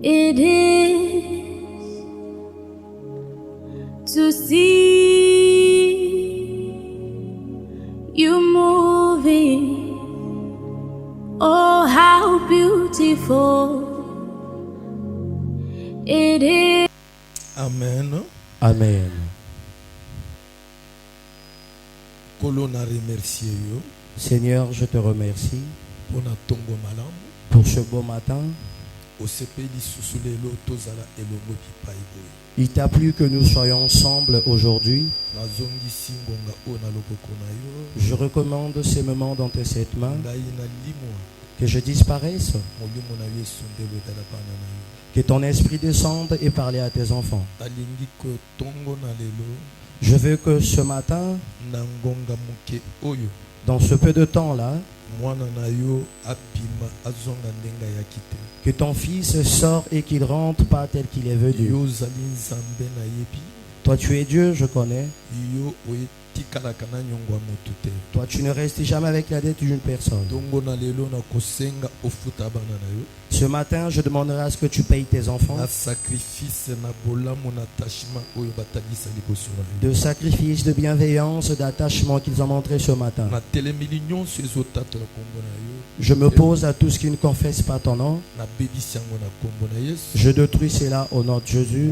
it is to see you moving. Oh, how beautiful it is. Amen. Amen. Seigneur, je te remercie pour ce beau matin. Il t'a plu que nous soyons ensemble aujourd'hui. Je recommande ces moments dans tes 7 mains. Que je disparaisse. Que ton esprit descende et parle à tes enfants. Je veux que ce matin, dans ce peu de temps-là, que ton fils sort et qu'il rentre pas tel qu'il est venu. Toi tu es Dieu, je connais. Toi tu ne restes jamais avec la dette d'une personne. Ce matin je demanderai à ce que tu payes tes enfants de sacrifice, de bienveillance, d'attachement qu'ils ont montré ce matin. Je me pose à tous qui ne confessent pas ton nom. Je détruis cela au nom de Jésus.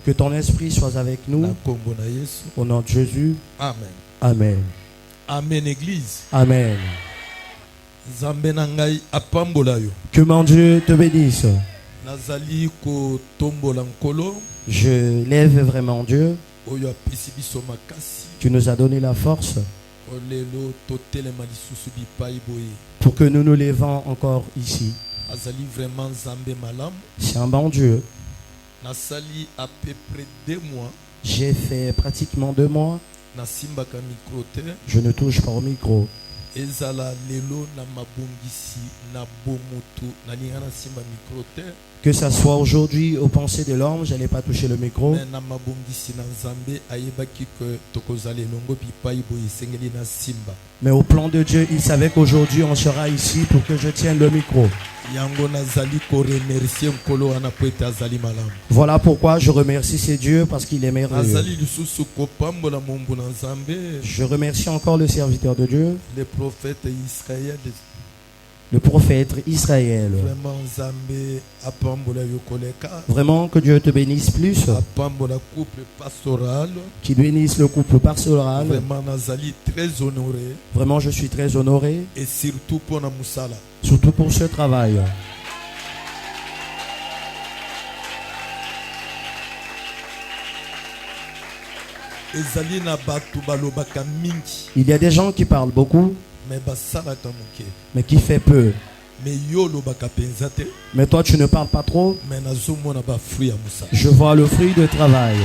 Que ton esprit soit avec nous. Au nom de Jésus. Amen. Amen. Amen, Église. Amen. Que mon Dieu te bénisse. Je lève vraiment Dieu. Tu nous as donné la force pour que nous nous levons encore ici. C'est un bon Dieu. À peu près 2 mois. J'ai fait pratiquement 2 mois. Je ne touche pas au micro. Que ça soit aujourd'hui aux pensées de l'homme, je n'allais pas toucher le micro. Mais au plan de Dieu, il savait qu'aujourd'hui on sera ici pour que je tienne le micro. Voilà pourquoi je remercie ces dieux parce qu'il est merveilleux. Je remercie encore le serviteur de Dieu, le prophète Israël. Vraiment que Dieu te bénisse plus. Qu'il bénisse le couple pastoral. Vraiment je suis très honoré. Et surtout pour ce travail. Il y a des gens qui parlent beaucoup, mais qui fait peu. Mais toi tu ne parles pas trop. Je vois le fruit de travail.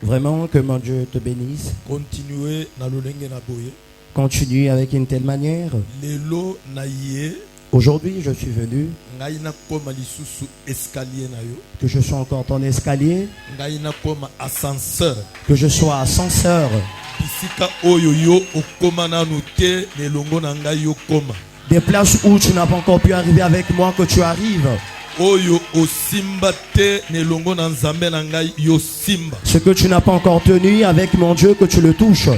Vraiment que mon Dieu te bénisse. Continue avec une telle manière. Aujourd'hui je suis venu que je sois encore ton escalier, que je sois ascenseur. Des places où tu n'as pas encore pu arriver avec moi, que tu arrives. Ce que tu n'as pas encore tenu avec mon Dieu, que tu le touches.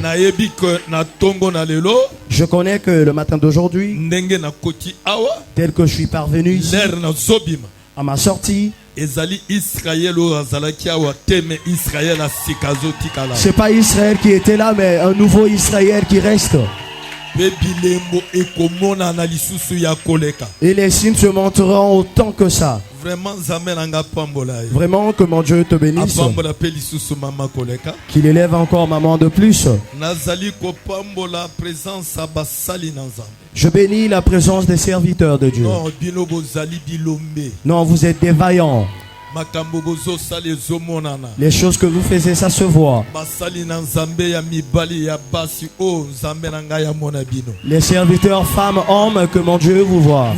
Je connais que le matin d'aujourd'hui, tel que je suis parvenu ici, à ma sortie, c'est pas Israël qui était là, mais un nouveau Israël qui reste. Et les signes se montreront autant que ça. Vraiment que mon Dieu te bénisse. Qu'il élève encore maman de plus. Je bénis la présence des serviteurs de Dieu. Non, vous êtes des vaillants. Les choses que vous faites, ça se voit. Les serviteurs femmes, hommes, que mon Dieu vous voit.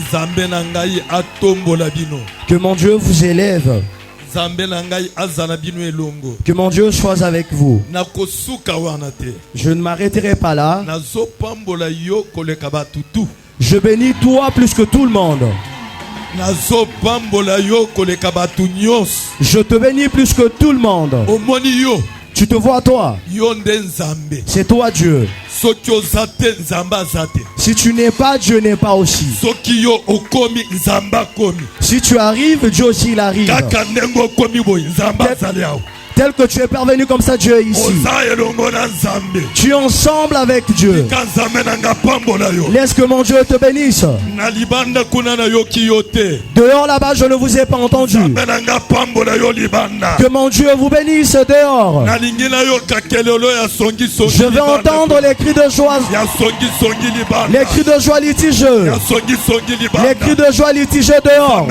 Que mon Dieu vous élève. Que mon Dieu soit avec vous. Je ne m'arrêterai pas là. Je bénis toi plus que tout le monde. Je te bénis plus que tout le monde. Tu te vois toi. C'est toi Dieu. Si tu n'es pas, Dieu n'est pas aussi. Si tu arrives, Dieu aussi il arrive. Tel que tu es parvenu comme ça, Dieu est ici. Tu es ensemble avec Dieu. Laisse que mon Dieu te bénisse. Dehors là-bas, je ne vous ai pas entendu. Que mon Dieu vous bénisse dehors. Je vais entendre les cris de joie. Les cris de joie litigeux. Les cris de joie litigeux dehors.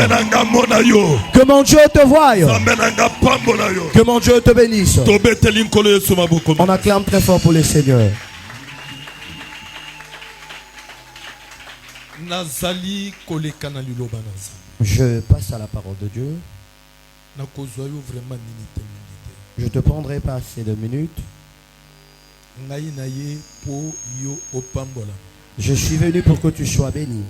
Que mon Dieu te voie. Que mon Dieu te bénisse. On acclame très fort pour le Seigneur. Je passe à la parole de Dieu. Je te prendrai pas ces 2 minutes. Je suis venu pour que tu sois béni.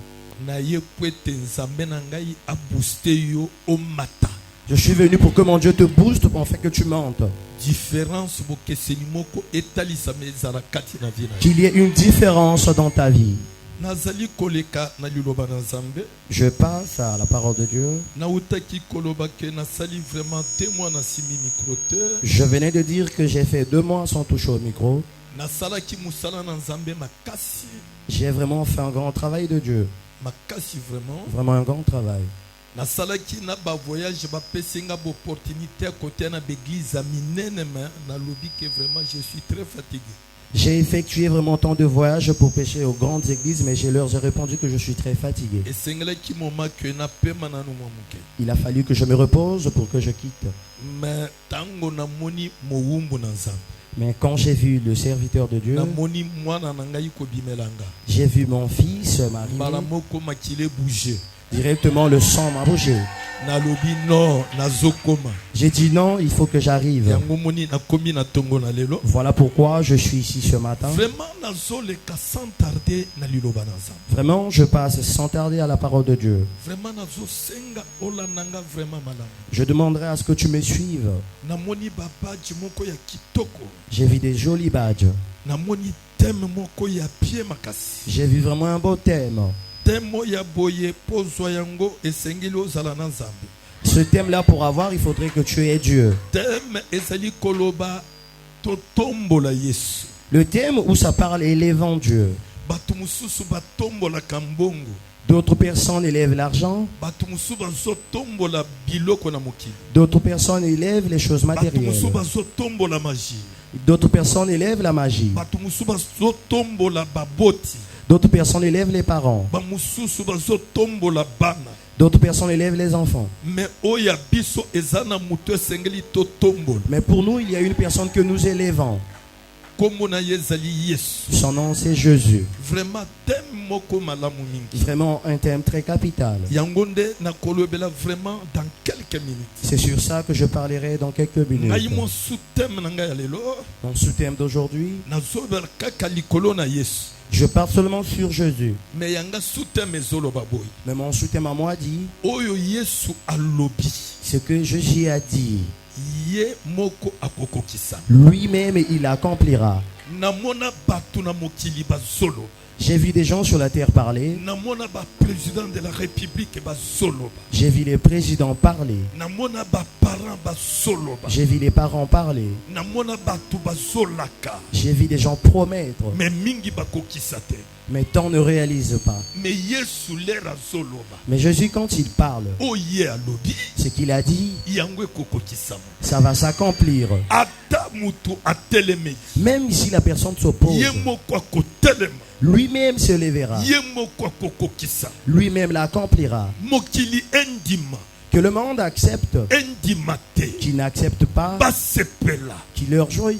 Je suis venu pour que mon Dieu te booste pour faire que tu montes. Qu'il y ait une différence dans ta vie. Je passe à la parole de Dieu. Je venais de dire que j'ai fait 2 mois sans toucher au micro. J'ai vraiment fait un grand travail de Dieu. Vraiment un grand travail. J'ai effectué vraiment tant de voyages pour prêcher aux grandes églises, mais je leur ai répondu que je suis très fatigué. Il a fallu que je me repose pour que je quitte. Mais quand j'ai vu le serviteur de Dieu, j'ai vu mon fils m'arriver. Directement le sang m'a bougé. J'ai dit non, il faut que j'arrive. Voilà pourquoi je suis ici ce matin. Vraiment, je passe sans tarder à la parole de Dieu. Je demanderai à ce que tu me suives. J'ai vu des jolis badges. J'ai vu vraiment un beau thème. Ce thème-là, pour avoir, il faudrait que tu aies Dieu. Le thème où ça parle élevant Dieu. D'autres personnes élèvent l'argent. D'autres personnes élèvent les choses matérielles. D'autres personnes élèvent la magie. D'autres personnes élèvent les parents. D'autres personnes élèvent les enfants. Mais pour nous, il y a une personne que nous élevons. Son nom, c'est Jésus. Vraiment un thème très capital. C'est sur ça que je parlerai dans quelques minutes. Mon sous-thème d'aujourd'hui, je parle seulement sur Jésus. Mais mon sous-thème à moi dit ce que Jésus a dit. Lui-même, il accomplira. J'ai vu des gens sur la terre parler. J'ai vu les présidents parler. J'ai vu les parents parler. J'ai vu des gens promettre. Mais tant ne réalise pas. Mais Jésus, quand il parle, ce qu'il a dit, ça va s'accomplir. Même si la personne s'oppose, lui-même se lèvera. Lui-même l'accomplira. Que le monde accepte, qu'il n'accepte pas, qu'il leur jouit,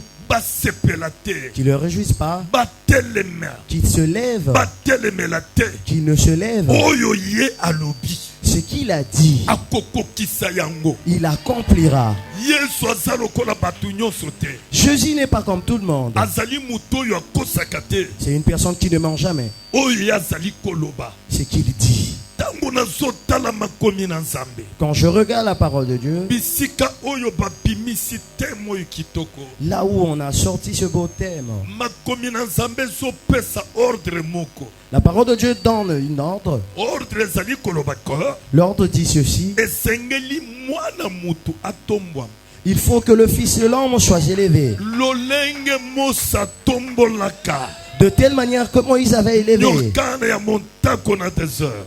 qu'il ne le réjouisse pas, qu'il se lève, qu'il ne se lève. ce qu'il a dit, il accomplira. Jésus n'est pas comme tout le monde. C'est une personne qui ne ment jamais. Ce qu'il dit. Quand je regarde la parole de Dieu, là où on a sorti ce beau thème, la parole de Dieu donne une ordre. L'ordre dit ceci: il faut que le Fils de l'homme soit élevé. De telle manière que Moïse avait élevé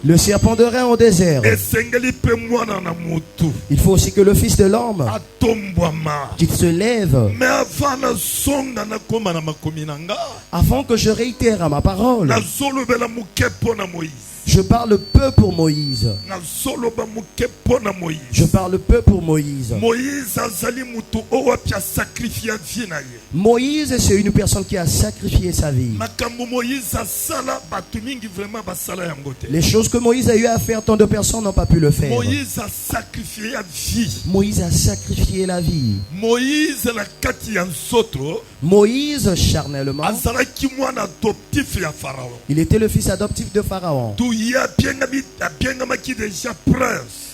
le serpent de rein au désert. Il faut aussi que le Fils de l'homme, qu'il se lève. Avant que je réitère à ma parole, je parle peu pour Moïse. Je parle peu pour Moïse. Moïse, c'est une personne qui a sacrifié sa vie. Les choses que Moïse a eu à faire, tant de personnes n'ont pas pu le faire. Moïse a sacrifié la vie. Moïse a sacrifié la vie. Moïse, Moïse, charnellement, il était le fils adoptif de Pharaon.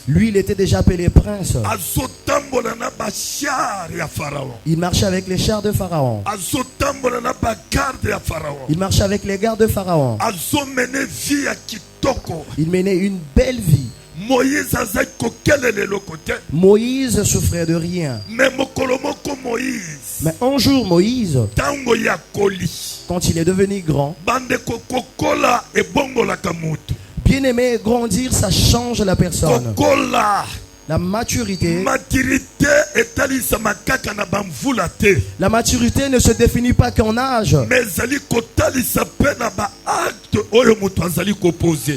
Lui, il était déjà appelé prince. Il marchait avec les chars de Pharaon. Il marchait avec les gardes de Pharaon. Il menait une belle vie. Moïse souffrait de rien. Mais un jour, Moïse, quand il est devenu grand, bien aimé, grandir, ça change la personne. La maturité. La maturité ne se définit pas qu'en âge.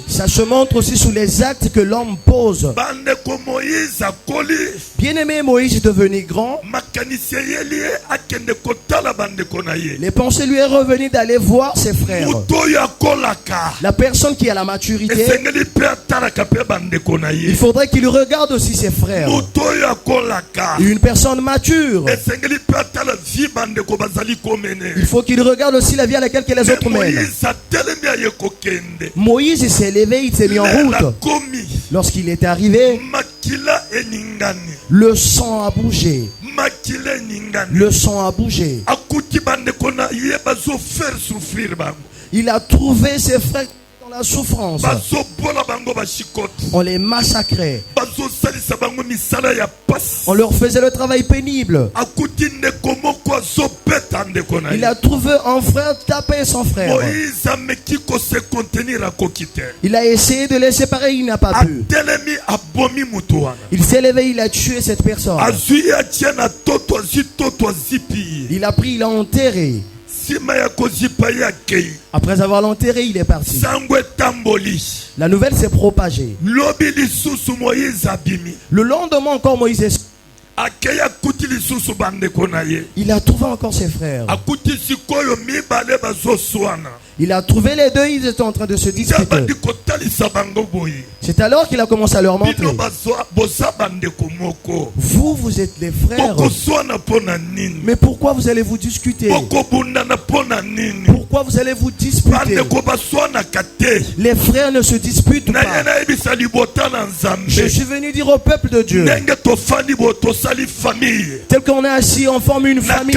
Ça se montre aussi sous les actes que l'homme pose. Bien aimé, Moïse est devenu grand. Les pensées lui est revenu d'aller voir ses frères. La personne qui a la maturité, il faudrait qu'il regarde aussi ses frères. Une personne mature, il faut qu'il regarde aussi la vie à laquelle les autres mènent. Moïse s'est levé, il s'est mis en route. Lorsqu'il est arrivé, le sang a bougé. Le sang a bougé. Il a trouvé ses frères dans la souffrance. On les massacrait. On leur faisait le travail pénible. Il a trouvé un frère taper son frère. Il a essayé de les séparer, il n'a pas pu. Il s'est levé, il a tué cette personne. Il a pris, il a enterré. Après avoir l'enterré, il est parti. La nouvelle s'est propagée. Le lendemain encore, Moïse est... Il a trouvé encore ses frères. Il a trouvé les deux, ils étaient en train de se disputer. C'est alors qu'il a commencé à leur montrer. Vous êtes les frères. Mais pourquoi vous allez vous discuter? Pourquoi vous allez vous disputer? Les frères ne se disputent pas. Je suis venu dire au peuple de Dieu, tel qu'on est assis, on forme une famille.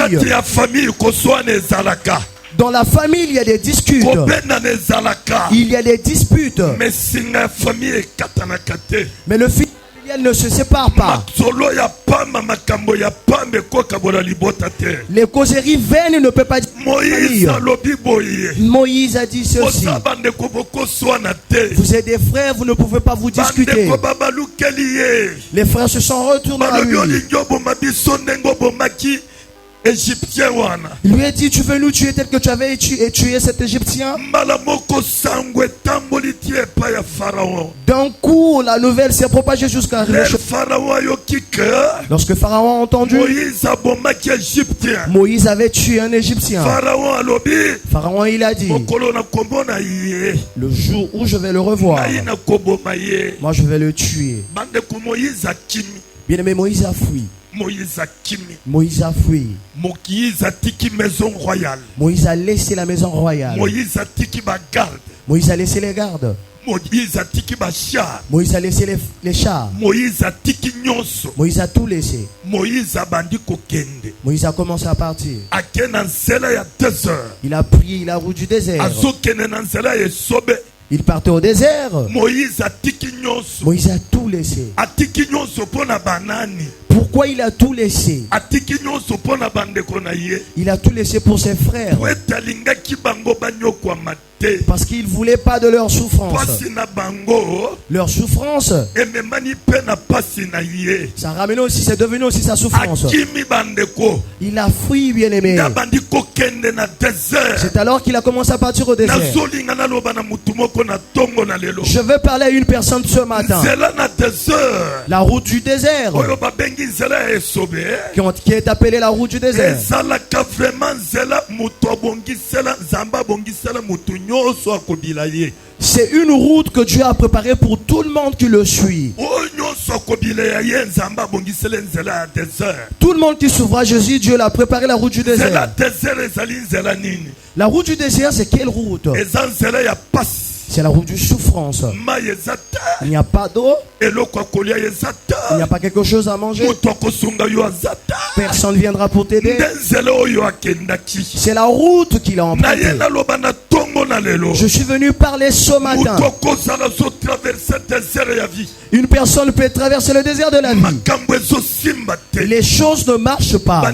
Dans la famille, il y a des disputes. Il y a des disputes. Mais le fils ne se sépare pas. Les causeries vaines ne peuvent pas dire. Moïse a dit ceci: vous êtes des frères, vous ne pouvez pas vous discuter. Les frères se sont retournés à lui. Égyptien wana. Il lui a dit, tu veux nous tuer tel que tu avais tué cet Égyptien? Malamoko sangwe tambolitie pa ya Pharaon. D'un coup, la nouvelle s'est propagée jusqu'à Le Pharaon yokike. Lorsque Pharaon a entendu, Moïse abomaki Égyptien. Moïse avait tué un Égyptien. Pharaon alobi. Pharaon il a dit, le jour où je vais le revoir, moi je vais le tuer. Bien aimé, Moïse a fui. Moïse a fui. Moïse a laissé la maison royale. Moïse a laissé les gardes. Moïse a laissé les chars. Moïse a tout laissé. Moïse a commencé à partir. Il a pris la route du désert. Il partait au désert. Moïse a tout laissé. Pourquoi il a tout laissé? Il a tout laissé pour ses frères. Parce qu'il ne voulait pas de leur souffrance. Leur souffrance, ça ramène aussi, c'est devenu aussi sa souffrance. Il a fui, bien aimé. C'est alors qu'il a commencé à partir au désert. Je veux parler à une personne ce matin. La route du désert, qui est appelée la route du désert. C'est une route que Dieu a préparée pour tout le monde qui le suit. Tout le monde qui s'ouvre à Jésus, Dieu l'a préparé la route du désert. La route du désert, c'est quelle route? C'est la route du souffrance. Il n'y a pas d'eau. Il n'y a pas quelque chose à manger. Personne ne viendra pour t'aider. C'est la route qu'il a empruntée. Je suis venu parler ce matin. Une personne peut traverser le désert de la vie. Les choses ne marchent pas.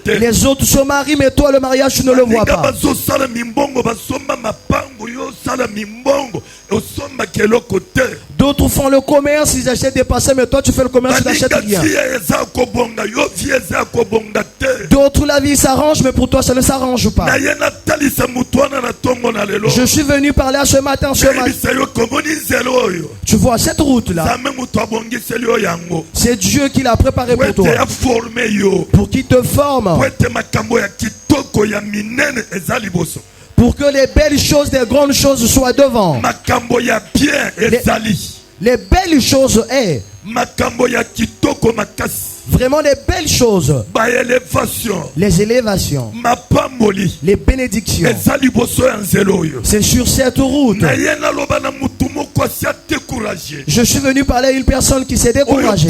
Les autres se marient, mais toi le mariage tu ne le vois pas. D'autres font le commerce, ils achètent des passés, mais toi tu fais le commerce, tu n'achètes rien. D'autres la vie s'arrange, mais pour toi ça ne s'arrange pas. Je suis venu parler à ce matin. Tu vois cette route là, c'est Dieu qui l'a préparée pour toi, pour qu'il te forme, pour que les belles choses, les grandes choses soient devant. Les belles choses est vraiment les belles choses, les élévations, les bénédictions. C'est sur cette route. Je suis venu parler à une personne qui s'est découragée,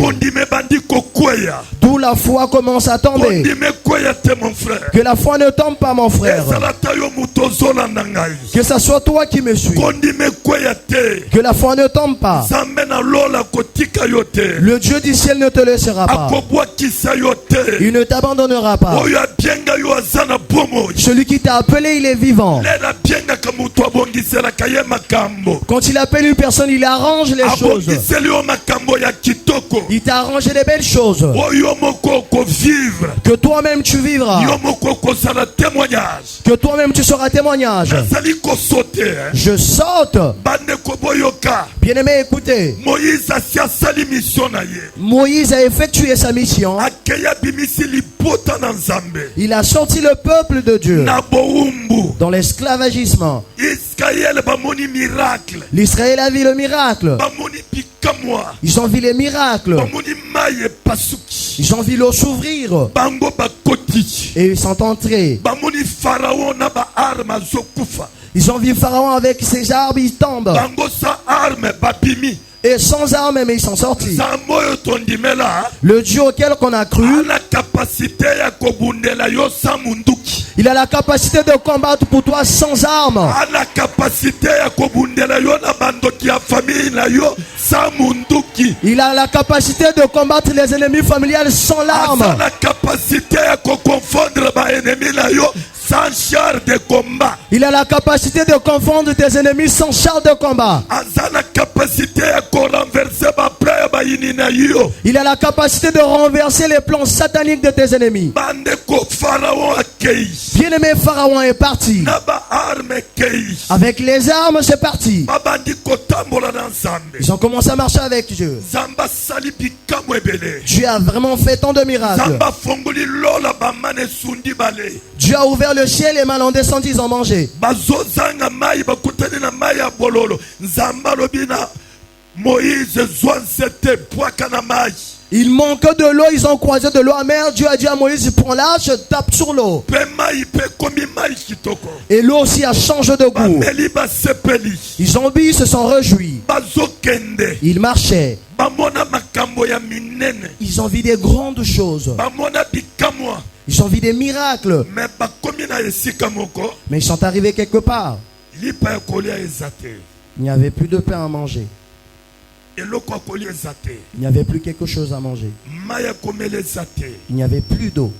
d'où la foi commence à tomber. Que la foi ne tombe pas, mon frère. Que ce soit toi qui me suis. Que la foi ne tombe pas. Le Dieu du ciel ne te laissera pas. Il ne t'abandonnera pas. Celui qui t'a appelé, il est vivant. Quand il appelle une personne, il arrange les choses. Il t'a arrangé des belles choses. Que toi-même tu vivras. Que toi-même tu seras témoignage. Je saute. Bien aimé, écoutez. Moïse a effectué sa mission. Il a sorti le peuple de Dieu dans l'esclavagisme. L'Israël a vu le miracle. Ils ont vu les miracles. Ils ont vu l'eau s'ouvrir. Et ils sont entrés. Ils ont vu Pharaon avec ses arbres, il tombe. Et sans armes, mais ils sont sortis. Le Dieu auquel on a cru, il a la capacité de combattre pour toi sans armes. Il a la capacité de combattre les ennemis familiales sans l'arme. sans char de combat. Il a la capacité de confondre tes ennemis sans char de combat. Il a la capacité de renverser les plans sataniques de tes ennemis. Bien-aimé, Pharaon est parti. Avec les armes, c'est parti. Ils ont commencé à marcher avec Dieu. Dieu a vraiment fait tant de miracles. Dieu a ouvert le ciel, les malins descendus, ils ont mangé. Il manque de l'eau, ils ont croisé de l'eau amère. Dieu a dit à Moïse, prends là, je tape sur l'eau. Et l'eau aussi a changé de goût. Ils ont bu, ils se sont réjouis. Ils marchaient. Ils ont vu des grandes choses. Ils ont vu des miracles. Mais ils sont arrivés quelque part. Il n'y avait plus de pain à manger. Il n'y avait plus quelque chose à manger. Il n'y avait plus d'eau.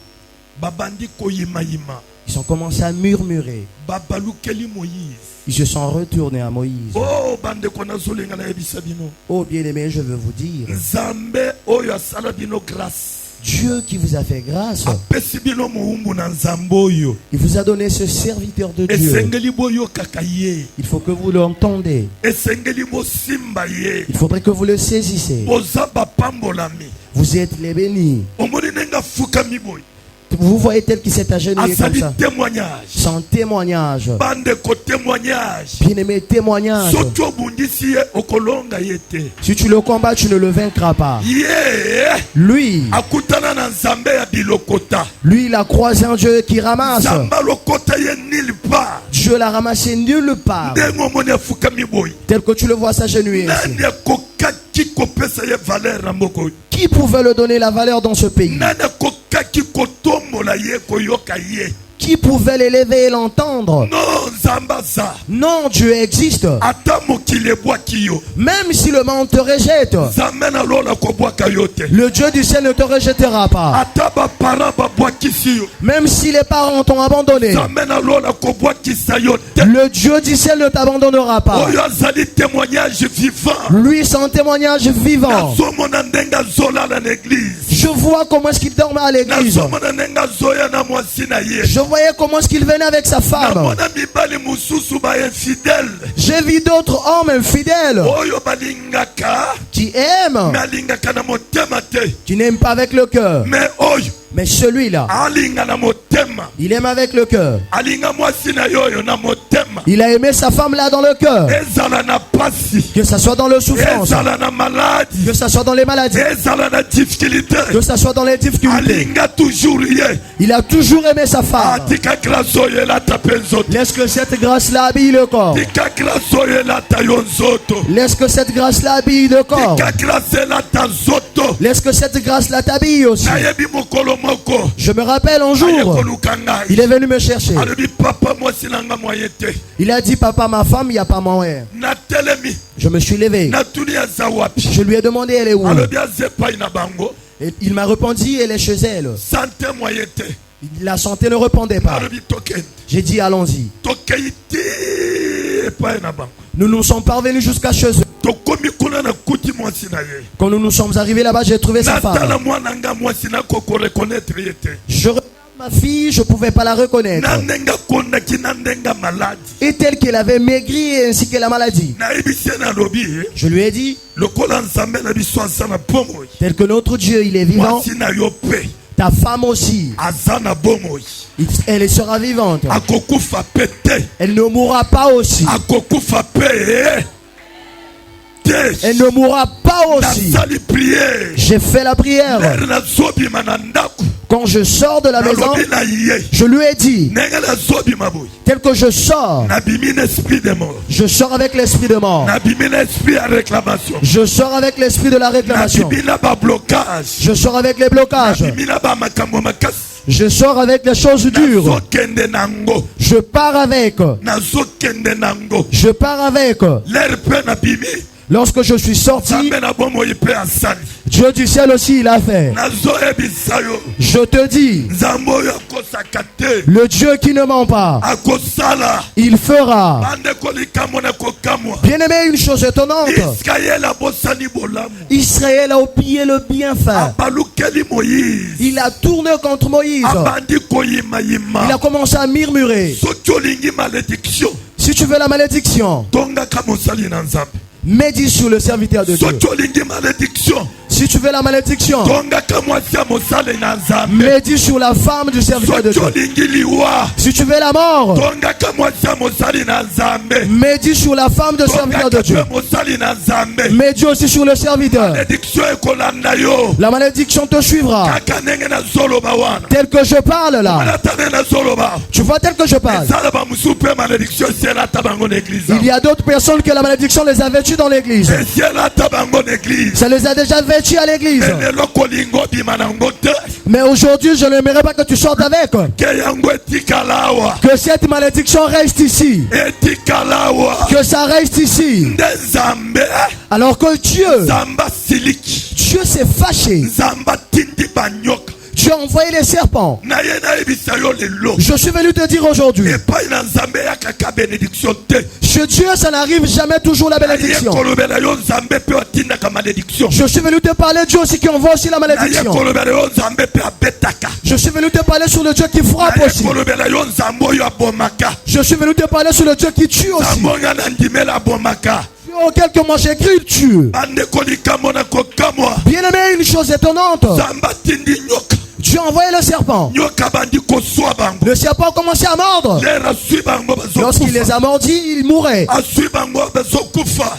Ils ont commencé à murmurer. Ils se sont retournés à Moïse. Oh bien-aimé, je veux vous dire, Dieu qui vous a fait grâce, il vous a donné ce serviteur de Dieu. Il faut que vous l'entendez. Il faudrait que vous le saisissez. Vous êtes les bénis. Vous voyez tel qui s'est agenouillé comme ça. Son témoignage. Bien-aimé, témoignage. Si tu le combats, tu ne le vaincras pas. Lui, il a croisé un Dieu qui ramasse. Dieu l'a ramassé nulle part. Tel que tu le vois s'agenouiller ici. Qui pouvait le donner la valeur dans ce pays? Qui pouvait l'élever et l'entendre? Non, Dieu existe. Même si le monde te rejette, le Dieu du ciel ne te rejettera pas. Même si les parents t'ont abandonné, le Dieu du ciel ne t'abandonnera pas. Lui, c'est un témoignage vivant. Je vois comment est-ce qu'il dormait à l'église. Je voyais comment est-ce qu'il venait avec sa femme. J'ai vu d'autres hommes infidèles qui aiment, qui n'aiment pas avec le cœur. Mais celui-là, il aime avec le cœur. Il a aimé sa femme là dans le cœur. Que ça soit dans le souffrance, que ça soit dans les maladies, que ça soit dans les difficultés. Il a toujours aimé sa femme. Laisse que cette grâce-là habille le corps. Laisse que cette grâce-là habille le corps. Laisse que cette grâce-là t'habille aussi. Je me rappelle un jour, il est venu me chercher. Il a dit, papa, ma femme, il n'y a pas moyen. Je me suis levé. Je lui ai demandé, elle est où? Et il m'a répondu, elle est chez elle. La santé ne répondait pas. J'ai dit, allons-y. Nous nous sommes parvenus jusqu'à chez eux. Quand nous nous sommes arrivés là-bas, j'ai trouvé sa femme. Je regarde ma fille, je ne pouvais pas la reconnaître. Et telle qu'elle avait maigri ainsi que la maladie. Je lui ai dit, tel que notre Dieu, il est vivant, ta femme aussi, elle sera vivante. Elle ne mourra pas aussi. Elle ne mourra pas aussi. J'ai fait la prière. Quand je sors de la maison, je lui ai dit, tel que je sors avec l'esprit de mort. Je sors avec l'esprit de la réclamation. Je sors avec les blocages. Je sors avec les choses dures. Je pars avec. Je pars avec. Lorsque je suis sorti, Dieu du ciel aussi il a fait. Je te dis, le Dieu qui ne ment pas, il fera. Bien aimé, une chose étonnante, Israël a oublié le bienfait. Il a tourné contre Moïse. Il a commencé à murmurer. Si tu veux la malédiction, médis sur le serviteur de Dieu. Si tu veux la malédiction, médis sur la femme du serviteur de Dieu. Si tu veux la mort, médis sur la femme du serviteur de Dieu. Médis aussi sur le serviteur. La malédiction te suivra. Tel que je parle là. Tu vois tel que je parle. Il y a d'autres personnes que la malédiction les a vêtues dans l'église. Ça les a déjà vêtues à l'église. Mais aujourd'hui, je n'aimerais pas que tu sortes avec. Que cette malédiction reste ici. Que ça reste ici. Alors que Dieu s'est fâché. Tu as envoyé les serpents. Je suis venu te dire aujourd'hui, chez Dieu ça n'arrive jamais toujours la bénédiction. Je suis venu te parler Dieu aussi qui envoie aussi la malédiction. Je suis venu te parler sur le Dieu qui frappe aussi. Je suis venu te parler sur le Dieu qui tue aussi. Auquel que moi j'écris tue. Bien aimé, une chose étonnante, Dieu a envoyé le serpent. Le serpent a commencé à mordre. Lorsqu'il les a mordis, il mourait.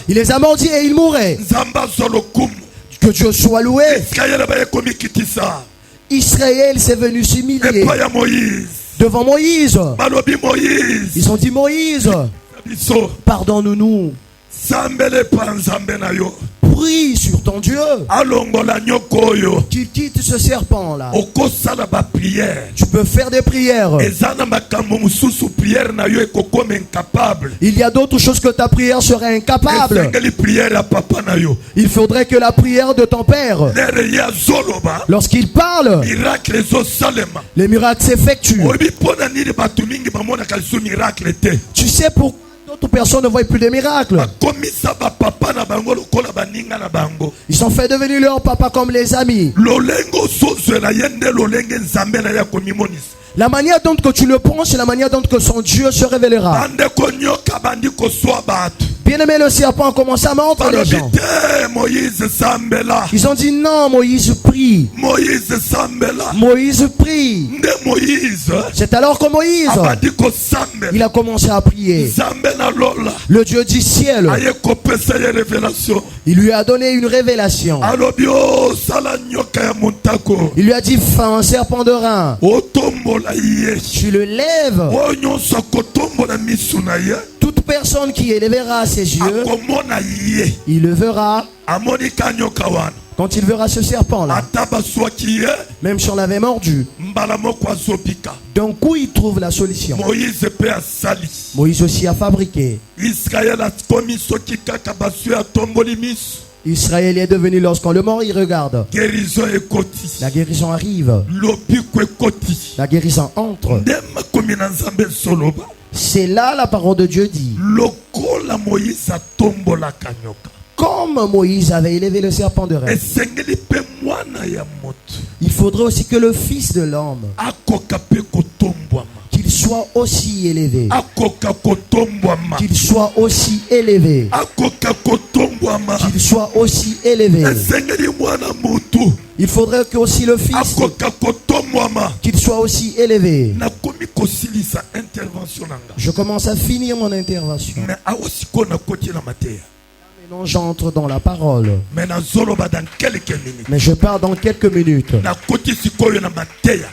Il les a mordis et il mourait. Que Dieu soit loué. Israël s'est venu s'humilier devant Moïse. Ils ont dit, Moïse, pardonne-nous. Prie sur ton Dieu qu'il quitte ce serpent là. Tu peux faire des prières. Il y a d'autres choses que ta prière serait incapable. Il faudrait que la prière de ton père, lorsqu'il parle, les miracles s'effectuent. Tu sais pourquoi d'autres personnes ne voient plus de miracles? Ils sont fait devenir leur papa comme les amis. La manière dont que tu le penses, c'est la manière dont que son Dieu se révélera. Bien aimé, le serpent a commencé à mordre les gens. Ils ont dit non, Moïse prie. Moïse prie. C'est alors que Moïse, il a commencé à prier. Le Dieu du ciel, il lui a donné une révélation. Il lui a dit, fais un serpent de rein. Tu le lèves. Toute personne qui élèvera ses yeux, il le verra. Quand il verra ce serpent-là, même si on l'avait mordu, d'un coup il trouve la solution. Moïse aussi a fabriqué. Israël est devenu, lorsqu'on le mord, il regarde. La guérison arrive. La guérison entre. C'est là la parole de Dieu dit. Comme Moïse avait élevé le serpent de rein, il faudrait aussi que le Fils de l'homme, qu'il soit aussi élevé. Qu'il soit aussi élevé. Qu'il soit aussi élevé. Il faudrait que aussi le Fils, qu'il soit aussi élevé. Je commence à finir mon intervention. Maintenant j'entre dans la parole. Mais je pars dans quelques minutes.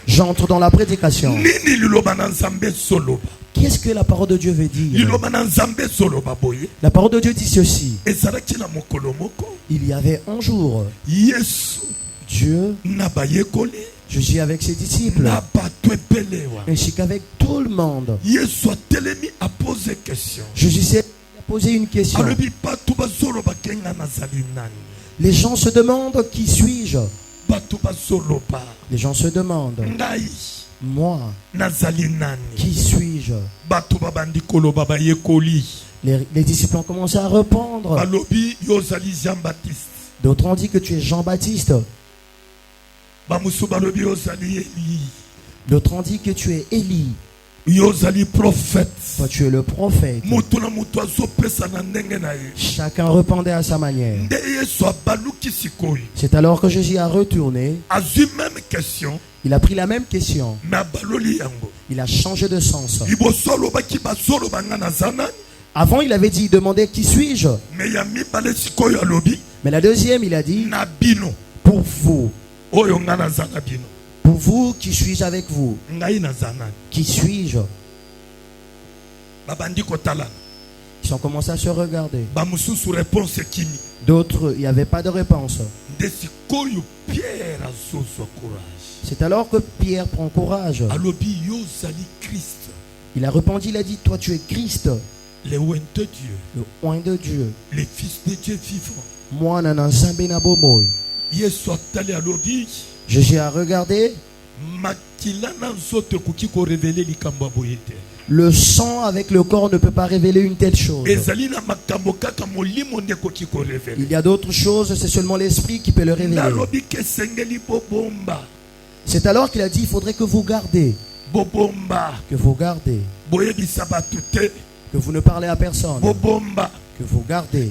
J'entre dans la prédication. Qu'est-ce que la parole de Dieu veut dire? La parole de Dieu dit ceci. Il y avait un jour, Dieu, Jésus avec ses disciples, ainsi qu'avec tout le monde, Jésus s'est poser une question. Les gens se demandent qui suis-je. Les gens se demandent, moi, qui suis-je? Les disciples ont commencé à répondre. D'autres ont dit que tu es Jean-Baptiste. D'autres ont dit que tu es Élie. Toi tu es le prophète. Chacun répondait à sa manière. C'est alors que Jésus a retourné. Il a pris la même question. Il a changé de sens. Avant il avait dit, demandez qui suis-je. Mais la deuxième il a dit, pour vous. Pour vous, qui suis-je avec vous? Qui suis-je? Ils ont commencé à se regarder. D'autres, il n'y avait pas de réponse. C'est alors que Pierre prend courage. Il a répondu, il a dit, toi tu es Christ, le oint de Dieu, le oint de Dieu, le fils de Dieu vivant. Moi, Nzambe na bomoi. Jésus a regardé. Le sang avec le corps ne peut pas révéler une telle chose. Il y a d'autres choses, c'est seulement l'esprit qui peut le révéler. C'est alors qu'il a dit, il faudrait que vous gardez. Que vous gardez. Que vous ne parlez à personne. Que vous gardez.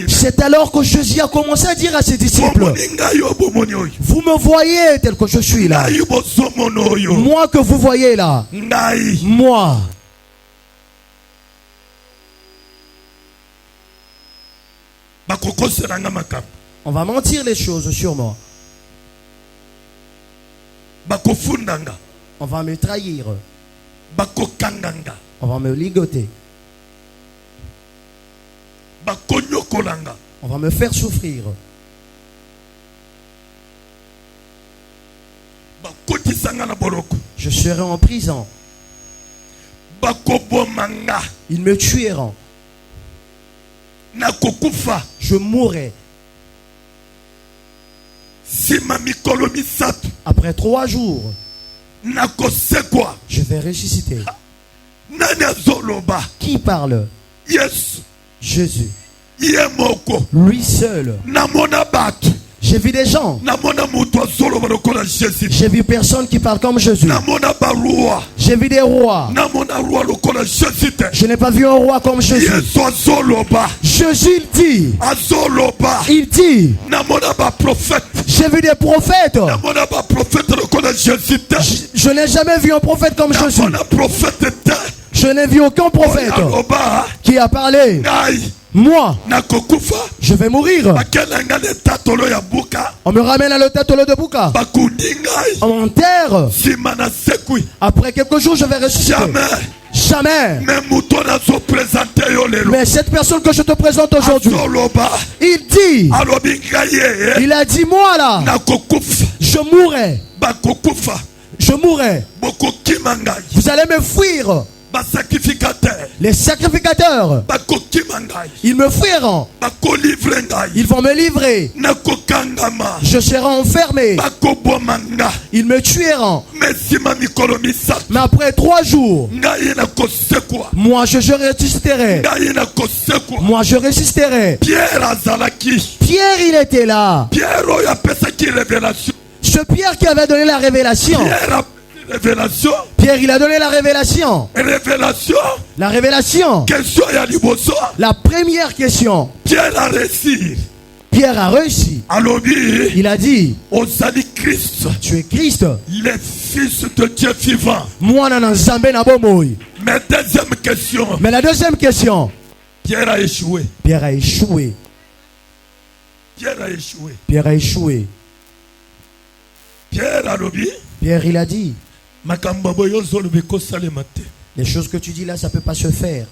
C'est alors que Jésus a commencé à dire à ses disciples, vous me voyez tel que je suis là. Moi que vous voyez là. Moi. On va mentir les choses sur moi. On va me trahir. On va me ligoter. On va me faire souffrir. Je serai en prison. Ils me tueront. Je mourrai. Après 3 jours, je vais ressusciter. Qui parle? Jésus. Lui seul. J'ai vu des gens. J'ai vu personne qui parle comme Jésus. J'ai vu des rois. Je n'ai pas vu un roi comme Jésus. Jésus il dit. J'ai vu des prophètes. Je n'ai jamais vu un prophète comme Jésus. Je n'ai vu aucun prophète qui a parlé. Moi, je vais mourir. On me ramène à l'hôtel de Bouka. On m'enterre. Après quelques jours, je vais ressusciter. Jamais. Mais cette personne que je te présente aujourd'hui, il dit, il a dit, moi là, je mourrai. Je mourrai. Vous allez me fuir. Les sacrificateurs, ils me fuiront. Ils vont me livrer. Je serai enfermé. Ils me tueront. Mais après 3 jours, moi je ressusciterai. Moi je ressusciterai. Pierre il était là. Ce Pierre qui avait donné la révélation. Pierre il a donné la révélation. La révélation. La première question. Pierre a réussi. Il a dit, tu es Christ, le fils de Dieu vivant. Moi Nzambe na bomoi. Mais la deuxième question. Pierre a échoué. Pierre a échoué. Pierre a échoué. Pierre a échoué. Pierre il a dit, les choses que tu dis là, ça ne peut pas se faire.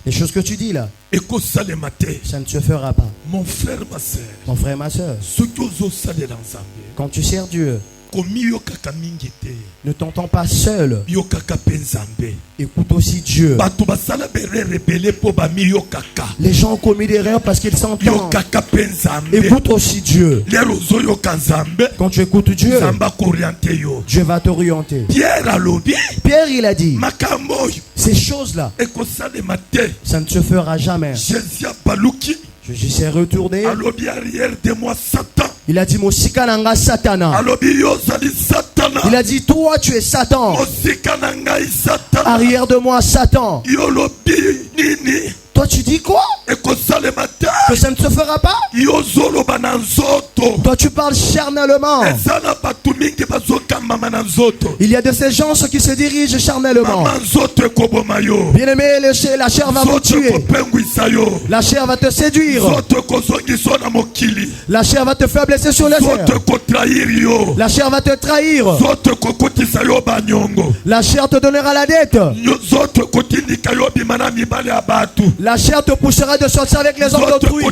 Les choses que tu dis là, ça ne se fera pas. Mon frère, ma soeur, mon frère, ma soeur, quand tu sers Dieu, Ne t'entends pas seul. Écoute aussi Dieu. Les gens ont commis des erreurs parce qu'ils s'entendent. Écoute aussi Dieu. Quand tu écoutes Dieu, Dieu va t'orienter. Pierre, il a dit, ces choses-là, ça ne se fera jamais. Jésus s'est retourné. Il a dit, Mosika nanga Satana. Il a dit, toi tu es Satan. Arrière de moi, Satan. Toi tu dis quoi? Que ça ne se fera pas? Toi tu parles charnellement. Il y a de ces gens qui se dirigent charnellement. Bien aimé, la chair va vous tuer. La chair va te séduire. La chair va te faire blesser sur le terre. La chair va te trahir. La chair te donnera la dette. La chair te poussera de sortir avec les hommes d'autrui.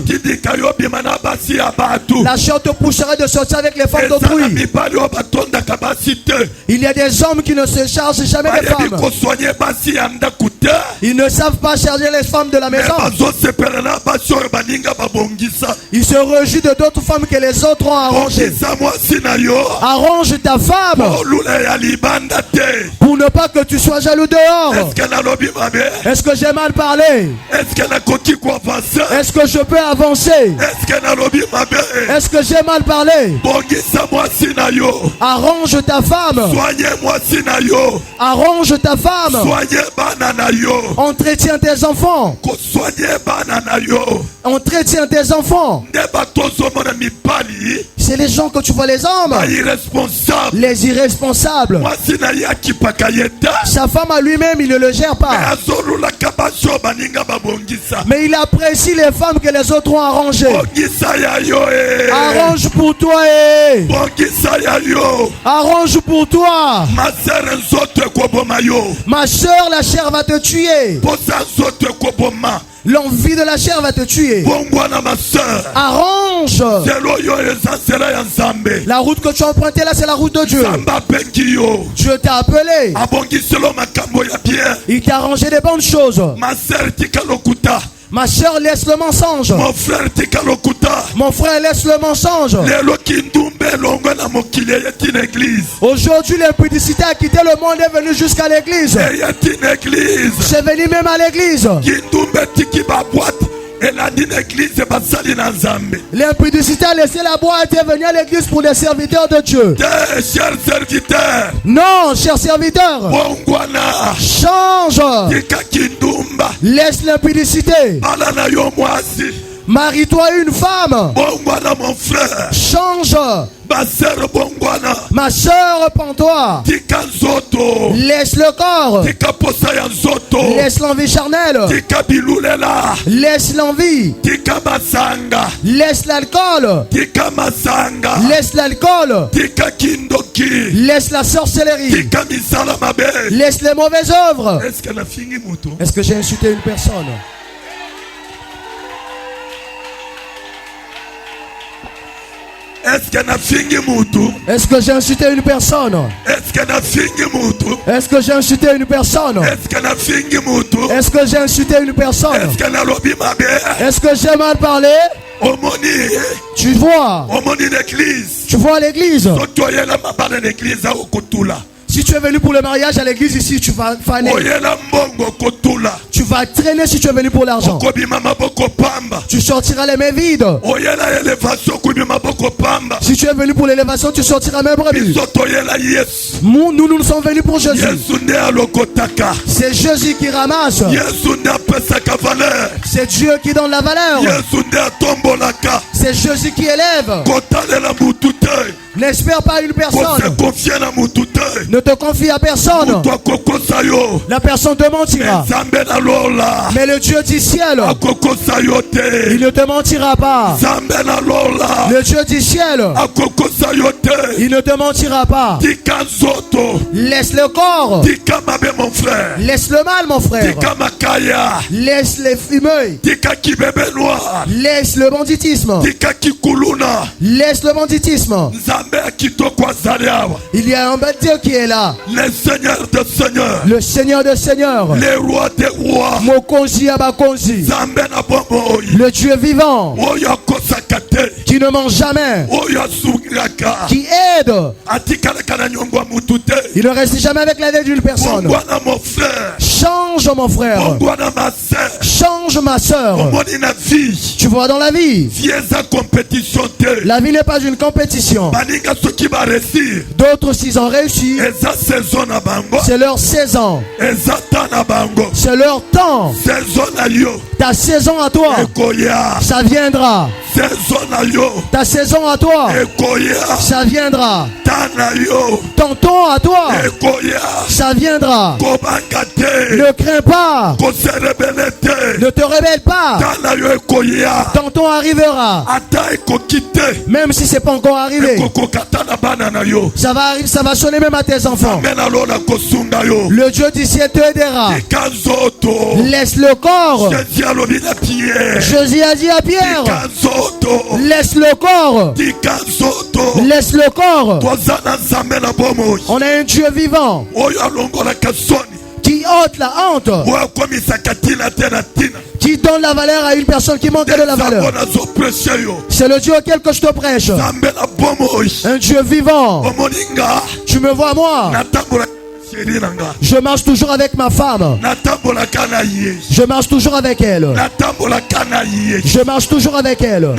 La chair te poussera de sortir avec les femmes d'autrui. Il y a des hommes qui ne se chargent jamais des femmes. Ils ne savent pas charger les femmes de la maison. Ils se réjouissent de d'autres femmes que les autres ont arrangées. Arrange ta femme pour ne pas que tu sois jaloux dehors. Est-ce que j'ai mal parlé? Est-ce que je peux avancer? Est-ce que j'ai mal parlé? Arrange ta femme. Arrange ta femme. Entretiens tes enfants. Entretiens tes enfants. C'est les gens que tu vois, les hommes. Les irresponsables. Sa femme à lui-même, il ne le gère pas. Mais il apprécie les femmes que les autres ont arrangées. Arrange pour toi. Arrange pour toi. Ma soeur, la chair va te tuer. L'envie de la chair va te tuer. Arrange. La route que tu as empruntée là, c'est la route de Dieu. Dieu t'a appelé. Il t'a arrangé des bonnes choses. Ma soeur, laisse le mensonge. Mon frère, laisse le mensonge. Aujourd'hui, l'impudicité a quitté le monde et est venue jusqu'à l'église. C'est venu même à l'église. L'impudicité a laissé la boîte et est venue à l'église pour les serviteurs de Dieu. Non, chers serviteurs. Change. Laisse l'impudicité. Marie-toi une femme. Change. Ma soeur, repends-toi. Laisse le corps. Laisse l'envie charnelle. Laisse l'envie. Laisse l'alcool. Laisse l'alcool. Laisse la sorcellerie. Laisse les mauvaises œuvres. Est-ce que j'ai insulté une personne? Est-ce que j'ai insulté une personne? Est-ce que j'ai insulté une personne? Est-ce que j'ai insulté une personne? Est-ce que j'ai mal parlé? Tu vois? Tu vois l'église? Si tu es venu pour le mariage à l'église ici, tu vas faner. Tu vas traîner si tu es venu pour l'argent. Tu sortiras les mains vides. Si tu es venu pour l'élévation, tu sortiras même brebis. Nous sommes venus pour Jésus. C'est Jésus qui ramasse. C'est Dieu qui donne la valeur. C'est Jésus qui élève. N'espère pas une personne. Ne te confie à personne. La personne te mentira. Mais le Dieu du ciel, il ne te mentira pas. Le Dieu du ciel, il ne te mentira pas. Laisse le corps. Laisse le mal, mon frère. Laisse les fumeux. Laisse le banditisme. Laisse le banditisme. Il y a un bel Dieu qui est là. Le Seigneur des Seigneurs. Le Seigneur des Seigneurs. Le roi des rois. Mokonzi Abakonzi. Le Dieu vivant. Qui ne mange jamais. Qui aide. Il ne reste jamais avec la vie d'une personne. Change mon frère. Change ma soeur. Tu vois dans la vie. La vie n'est pas une compétition. D'autres s'ils ont réussi, c'est leur saison. C'est leur temps. Ta saison à toi, ça viendra. Ta saison à toi, ça viendra. Ton temps à toi, ça viendra. Ne crains pas. Ne te rebelle pas. Ton temps arrivera. Même si c'est pas encore arrivé. Ça va arriver, ça va sonner même à tes enfants. Le Dieu du ciel te aidera. Laisse le corps. Jésus a dit à Pierre, laisse le corps. Laisse le corps. On a un Dieu vivant qui ôte la honte, qui donne la valeur à une personne qui manque de la valeur. C'est le Dieu auquel que je te prêche. Un Dieu vivant. Tu me vois moi. Je marche toujours avec ma femme. Je marche toujours avec elle. Je marche toujours avec elle.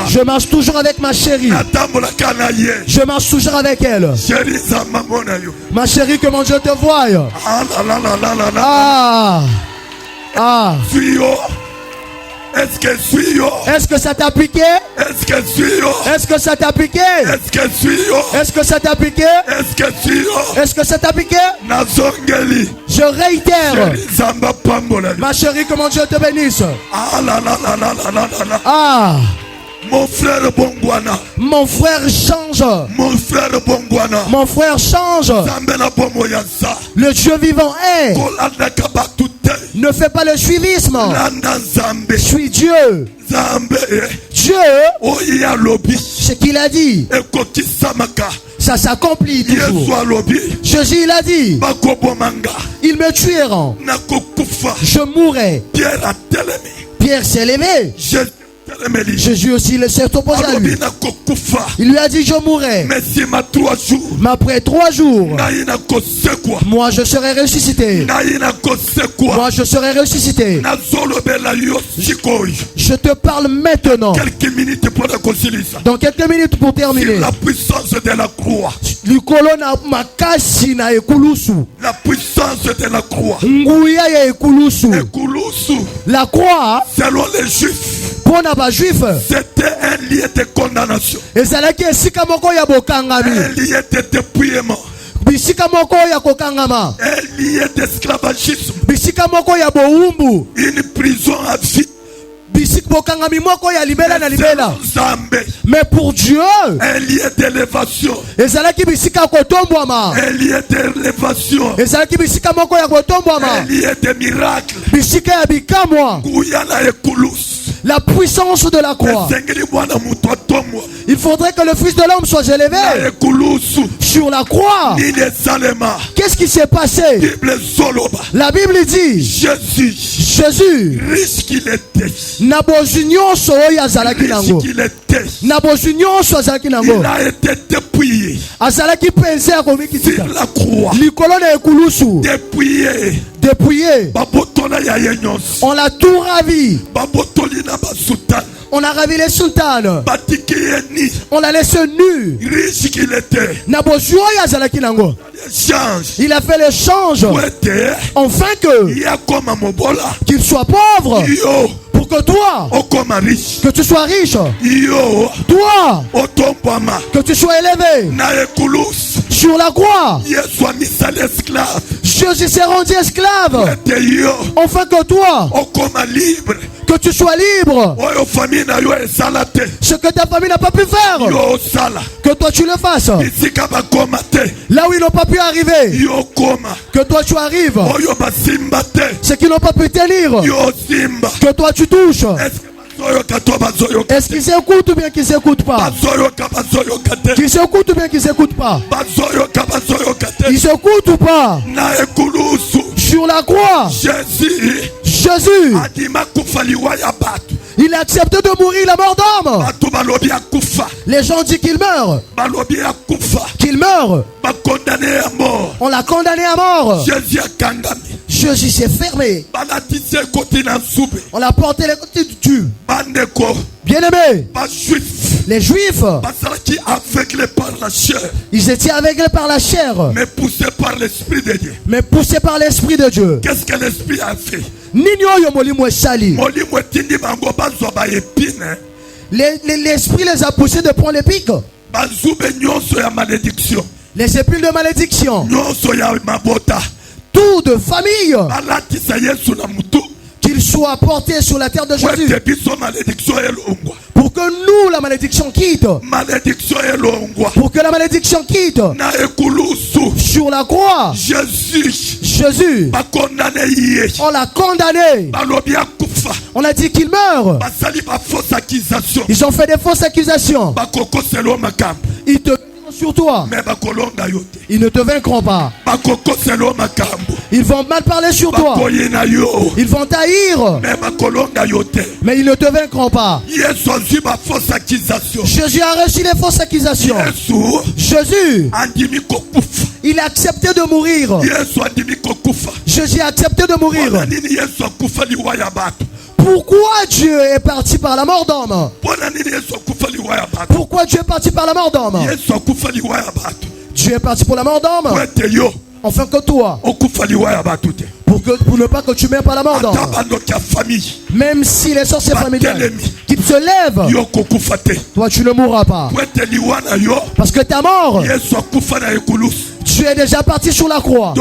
Je marche toujours avec ma chérie. Je marche toujours avec elle. Ma chérie, que mon Dieu te voie. Ah. Est-ce que ça t'a piqué? Est-ce que ça t'a piqué? Est-ce que ça t'a piqué? Est-ce que ça t'a piqué? Je réitère. Ma chérie, que mon Dieu te bénisse. Ah. Mon frère Bongwana. Mon frère change. Mon frère Bongwana. Mon frère change. Le Dieu vivant est. Ne fais pas le suivisme. Suis Dieu. Dieu, ce qu'il a dit, ça s'accomplit toujours. Jésus, il a dit, ils me tueront, je mourrai. Pierre s'est levé. Jésus aussi s'est opposé à lui. Il lui a dit, je mourrai. Mais après 3 jours, moi je serai ressuscité. Moi je serai ressuscité. Je te parle maintenant. Dans quelques minutes pour terminer. La puissance de la croix. La puissance de la croix. La croix, selon les Juifs, c'était un lieu de condamnation. Un lieu de dépouillement. Un lieu d'esclavagisme. Une prison à vie. Mais pour Dieu, un lieu d'élévation. Un lieu d'élévation. Un lieu de miracle. La puissance de la croix. Il faudrait que le Fils de l'homme soit élevé sur la croix. Qu'est-ce qui s'est passé? La Bible dit, Jésus, riche qu'il était, il a été dépouillé sur la croix. Dépouillé. On l'a tout ravi. On a ravi les sultanes. On l'a laissé nu. Riche qu'il était. Il a fait l'échange. Enfin qu'il soit pauvre. Pour que toi, que tu sois riche. Toi, que tu sois élevé. Sur la croix, Jésus s'est rendu esclave. Enfin que toi, que tu sois libre. Ce que ta famille n'a pas pu faire, que toi tu le fasses. Là où ils n'ont pas pu arriver, que toi tu arrives. Ce qu'ils n'ont pas pu tenir, que toi tu touches. Est-ce qu'ils s'écoutent ou bien qu'ils s'écoutent pas? Qu'ils s'écoutent ou bien qu'ils s'écoutent pas? Ils s'écoutent ou pas? Sur la croix, Jésus, il a accepté de mourir la mort d'homme. Les gens disent qu'il meurt. Qu'il meurt. On l'a condamné à mort. Jésus s'est fermé. On l'a porté les côtés du Dieu. Bien-aimés, les Juifs, ils étaient aveuglés par la chair, mais poussés par l'Esprit de Dieu. Mais poussés par l'Esprit de Dieu. Qu'est-ce que l'Esprit a fait? L'Esprit les a poussés de prendre les pics. Les épines de malédiction. Tout de famille. Qu'il soit porté sur la terre de Jésus. Pour que nous, la malédiction quitte. Pour que la malédiction quitte. Sur la croix. Jésus. On l'a condamné. On a dit qu'il meurt. Ils ont fait des fausses accusations. Ils te sur toi. Ils ne te vaincront pas. Ils vont mal parler sur toi. Ils vont t'haïr. Mais ils ne te vaincront pas. Jésus a reçu les fausses accusations. Jésus, il a accepté de mourir. Jésus a accepté de mourir. Pourquoi Dieu est parti par la mort d'homme? Pourquoi Dieu est parti par la mort d'homme? Dieu est parti pour la mort d'homme. Enfin que toi. Pour ne pas que tu meurs par la mort d'homme. Même si les sorciers familiales qui se lèvent, toi tu ne mourras pas. Parce que ta mort, tu es déjà parti sur la croix.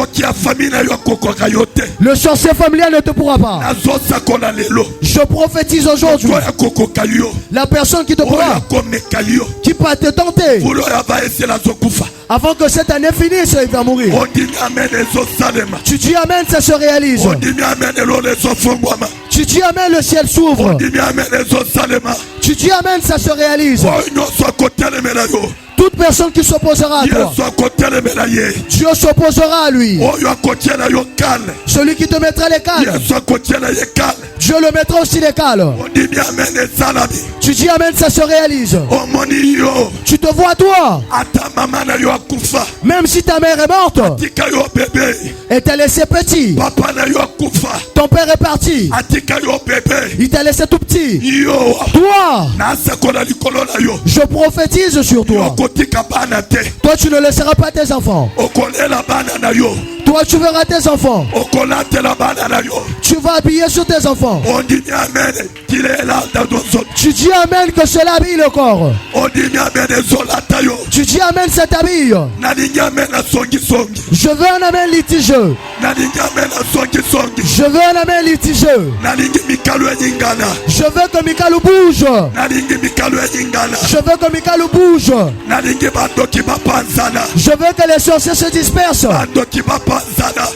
Le sorcier familial ne te pourra pas. Je prophétise aujourd'hui. La personne qui te pourra, qui peut te tenter, avant que cette année finisse, il va mourir. Tu dis amen, ça se réalise. Tu dis amen, le ciel s'ouvre. Tu dis amen, ça se réalise. Toute personne qui s'opposera à toi, Dieu s'opposera à lui. Celui qui te mettra les cales, Dieu le mettra aussi les cales. Tu dis amen, ça se réalise. Tu te vois toi. Même si ta mère est morte et t'a laissé petit, ton père est parti, il t'a laissé tout petit. Toi, je prophétise sur toi. Toi tu ne laisseras pas tes enfants. Toi tu verras tes enfants. Tu vas habiller sur tes enfants. Tu dis amen que cela habille le corps. Tu dis amen, ça t'habille. Je veux un amen litigieux. Je veux un amen litigieux. Je veux que Mikalou bouge. Je veux que Mikalou bouge. Je veux que les sorciers se dispersent.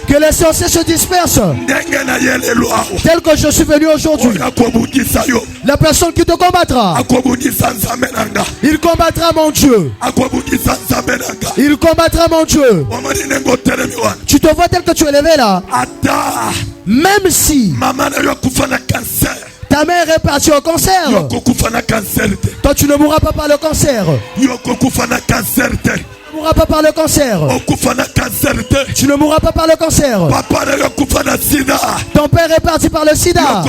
Que les sorciers se dispersent. Tel que je suis venu aujourd'hui. La personne qui te combattra, il combattra mon Dieu. Il combattra mon Dieu. Tu te vois tel que tu es levé là. Même si ta mère est partie au cancer, toi tu ne mourras pas par le cancer. Tu ne mourras pas par le cancer. Tu ne mourras pas par le cancer. Ton père est parti par le sida.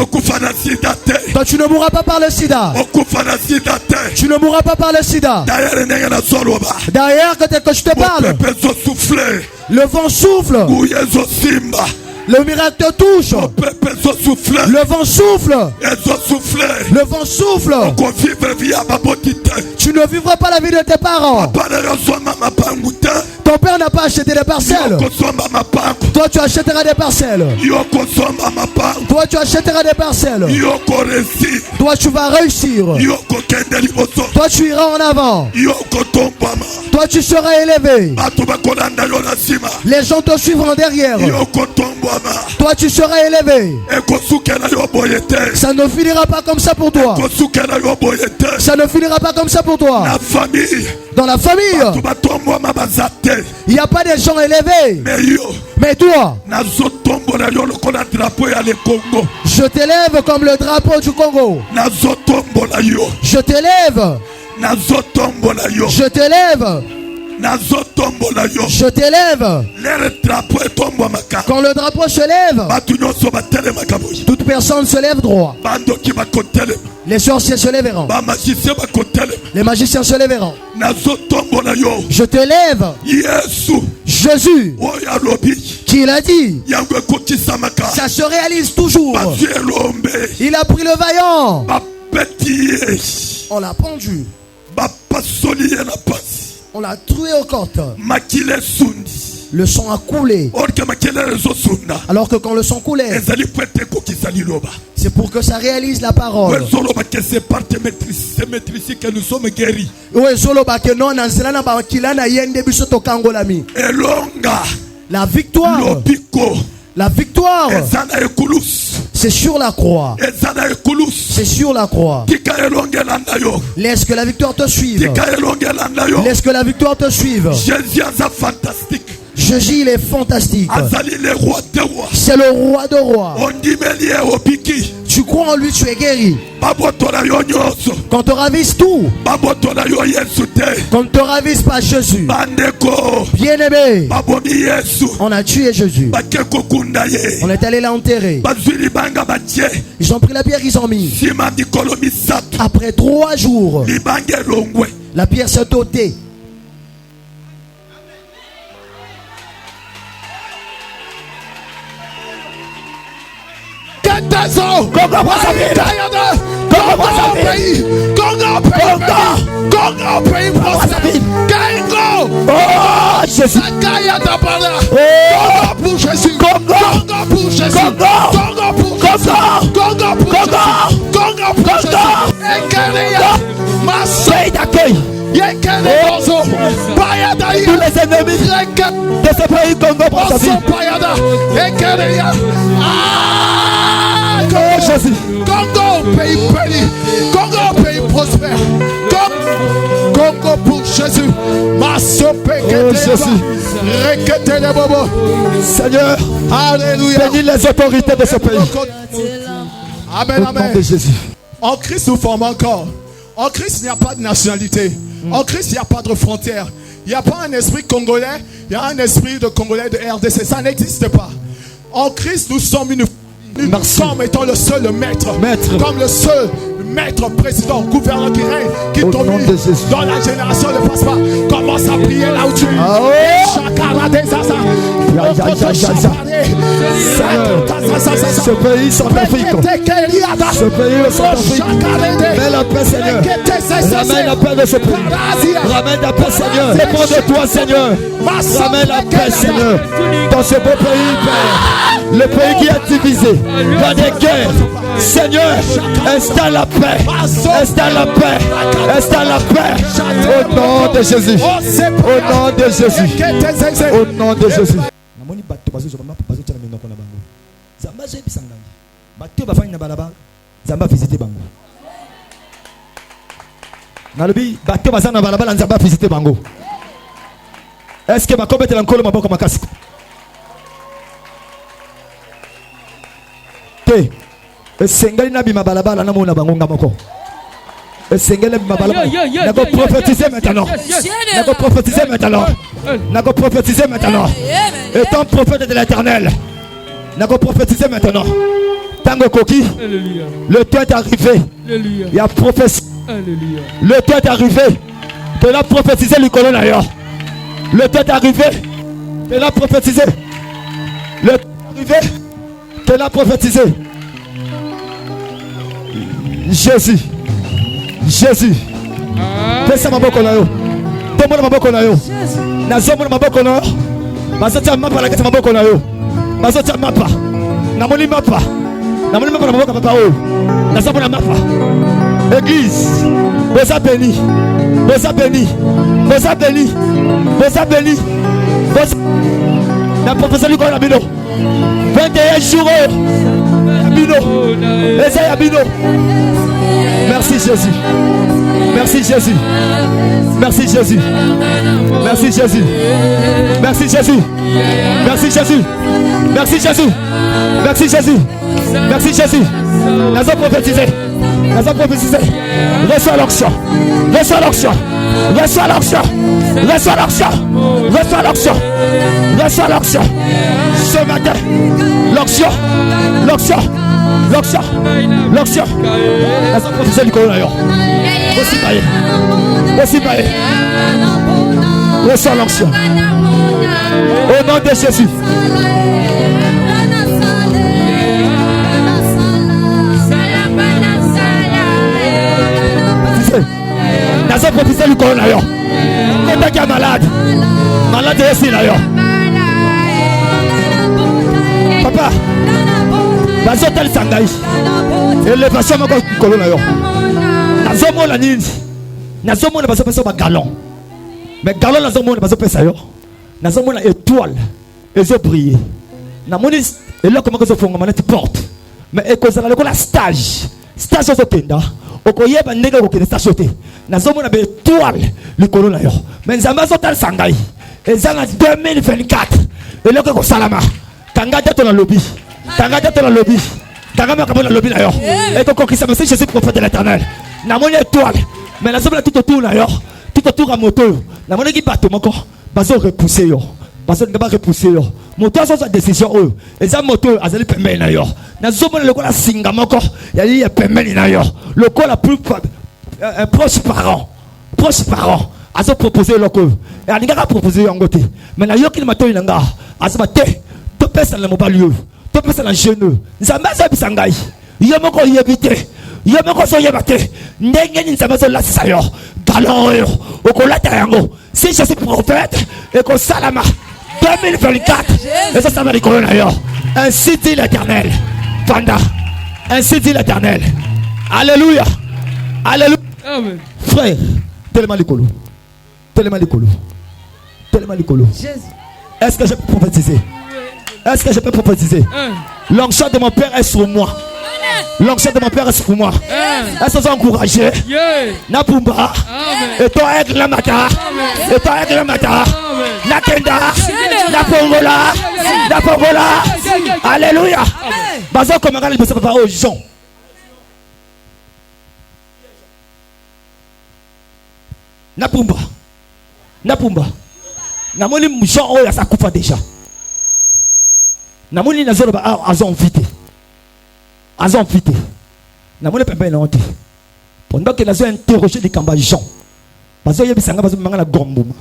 Toi tu ne mourras pas par le sida. Tu ne mourras pas par le sida. D'ailleurs, quand je te parle, le vent souffle. Le miracle te touche. Le vent souffle. Le vent souffle. Tu ne vivras pas la vie de tes parents. Ton père n'a pas acheté des parcelles. Toi tu achèteras des parcelles. Toi tu achèteras des parcelles. Toi tu vas réussir. Toi tu iras en avant. Toi tu seras élevé. Les gens te suivront derrière. Toi tu seras élevé. Ça ne finira pas comme ça pour toi. Ça ne finira pas comme ça pour toi. Dans la famille, il n'y a pas de gens élevés. Mais toi, je t'élève comme le drapeau du Congo. Je t'élève. Je t'élève. Je t'élève. Quand le drapeau se lève, toute personne se lève droit. Les sorciers se lèveront. Les magiciens se lèveront. Je t'élève. Jésus, qui l'a dit, ça se réalise toujours. Il a pris le vaillant. On l'a pendu. On l'a troué aux côtes. Le sang a coulé. Alors que quand le sang coulait, c'est pour que ça réalise la parole. La victoire. La victoire, c'est sur la croix. C'est sur la croix. Laisse que la victoire te suive. Laisse que la victoire te suive. Jésus, il est fantastique. C'est le roi de rois. Tu crois en lui, tu es guéri. Quand te ravise tout. Quand ne te ravise pas Jésus. Bien-aimé, on a tué Jésus. On est allé l'enterrer. Ils ont pris la pierre, ils ont mis. Après 3 jours, la pierre s'est ôtée. Tous les ennemis de ce pays Congo pour sa vie. Jésus. Congo, pays béni. Congo, pays prospère. Congo pour Jésus. Seigneur, alléluia. bénis les autorités de ce pays. Amen, amen. De Jésus. En Christ, nous formons encore. En Christ, il n'y a pas de nationalité. En Christ, il n'y a pas de frontières. Il n'y a pas un esprit congolais. Il y a un esprit de congolais de RDC. Ça n'existe pas. En Christ, nous sommes une. Nous sommes étant le seul maître. Comme le seul maître, président, gouverneur qui règne, qui domine dans la génération. Ne passe pas. Commence à prier là où tu es. Ce pays centrafrique. Ce pays centrafrique. Mets la paix, Seigneur. Ramène la paix de ce pays. Ramène la paix, Seigneur. Dépend de toi, Seigneur. Ramène la paix, Seigneur. Dans ce beau pays, Père. Le pays qui est divisé dans des guerres. Seigneur, installe la paix. Installe la paix. Installe la paix. Au nom de Jésus. Au nom de Jésus. Au nom de Jésus. Est-ce que ma compétence est encore ma boca ma casque? Esengeli na bima balabala na mona bango ngamoko. Esengeli bima balabala. Nako prophétiser maintenant. Nako prophétiser maintenant. Nako prophétiser maintenant. Étant prophète de l'Éternel. Nako prophétiser maintenant. Tango koki. Le temps est arrivé. Il y a prophétie. Le temps est arrivé. De la prophétiser le colon ailleurs. Le temps est arrivé. De la prophétiser. Le temps est arrivé. De la prophétiser. Jésus. Jésus. Pesa maboko na yo. Tomona maboko na yo. Nazomona maboko na yo. Bazota mapa la kati maboko na yo. Bazota mapa. Namoni mapa. Namoni mapa na maboko papa o. Nazomona mapa. Église. Bosa béni. Bosa béni. Bosa béni. Bosa béni. Bosa. Na professeur Nicolas Bino. 21 jours. Abino. Essaye Abino. Merci Jésus. Merci Jésus. Merci Jésus. Merci Jésus. Merci Jésus. Merci Jésus. Merci Jésus. Merci Jésus. Merci Jésus. Nous avons prophétisé. Nous avons prophétisé. Reçois l'onction. Reçois l'onction. Reçois l'onction. Reçois l'onction. Reçois l'onction. Reçois l'onction. Ce matin, l'onction. L'onction. L'onction. L'onction. Nous avons prophétisé du colon. Aussi pareil. Aussi pareil. Reçois l'onction. Au nom de Jésus. Nous avons prophétisé du colon. Quand tu es malade, malade est ici d'ailleurs. Papa, vas-y au tel sangaï. Élévation ma du colon d'ailleurs. Nous avons la nid. Nous avons la galon. Mais galon nous avons la pesa yo. Nous avons la étoile. Et je brille. Nous avons et là comment que font manette porte. Mais et que ça la stage. Stage au tenda. Okoye ba nega ko kene stage te. Nous avons la étoile le colon d'ailleurs. Mais nous avons tel sangaï. Et ça en 2024. Et là que salama. Kanga te dans lobby. Kanga te dans lobby. Kanga ma dans lobby d'ailleurs. Et que Christ me Jésus prophète de l'Éternel. Nous avons l'étoile. Mais nous avons tout autour d'ailleurs. Tout autour à moto. Nous avons qui bateau encore. Bazo repousser yo. Bazo ne pas repousser yo. Moto a sa décision eux. Et ça moto a zali permet d'ailleurs. Nous avons le col à singa encore. Il y a permet d'ailleurs. Le col la plus proche parent. Proche parent. A se proposer le col. Et a n'ga proposer en côté. Mais na yo qui mato inanga. A se maté. To pesa na mobile yo. To pesa na jeune. Nzamba za bisangai. Yo moko yebité. Yo moko so yebate. Ndenge ni nzamba so la sayo. Galon yo. Okolata yango. Si je suis prophète et que salama 2024 et ça va rigoler d'ailleurs. Ainsi dit l'Éternel. Panda. Ainsi dit l'Éternel. Alléluia. Alléluia. Amen. Frère, tellement l'écolo. Tellement l'écolo. Tellement l'écolo. Est-ce que je peux prophétiser? Est-ce que je peux prophétiser? L'onction de mon père est sur moi. L'onction de mon père est sur moi. Est-ce que vous encouragez? Napumba. Et toi, avec la mata. Et toi, avec la mata. Nakenda. Napongola. Napongola. Alléluia. Bazo comme un gars, il peut se préparer aux gens. Napumba. Napumba. Namoni mouchon, oh, ya sa koufa déjà. Namoni na zoro ba azon vite. Azon vite. Namoni pepe na honte. Pendant que nazo interroger des kamba Jean. Bazo yebisanga bazo manga na gombuma.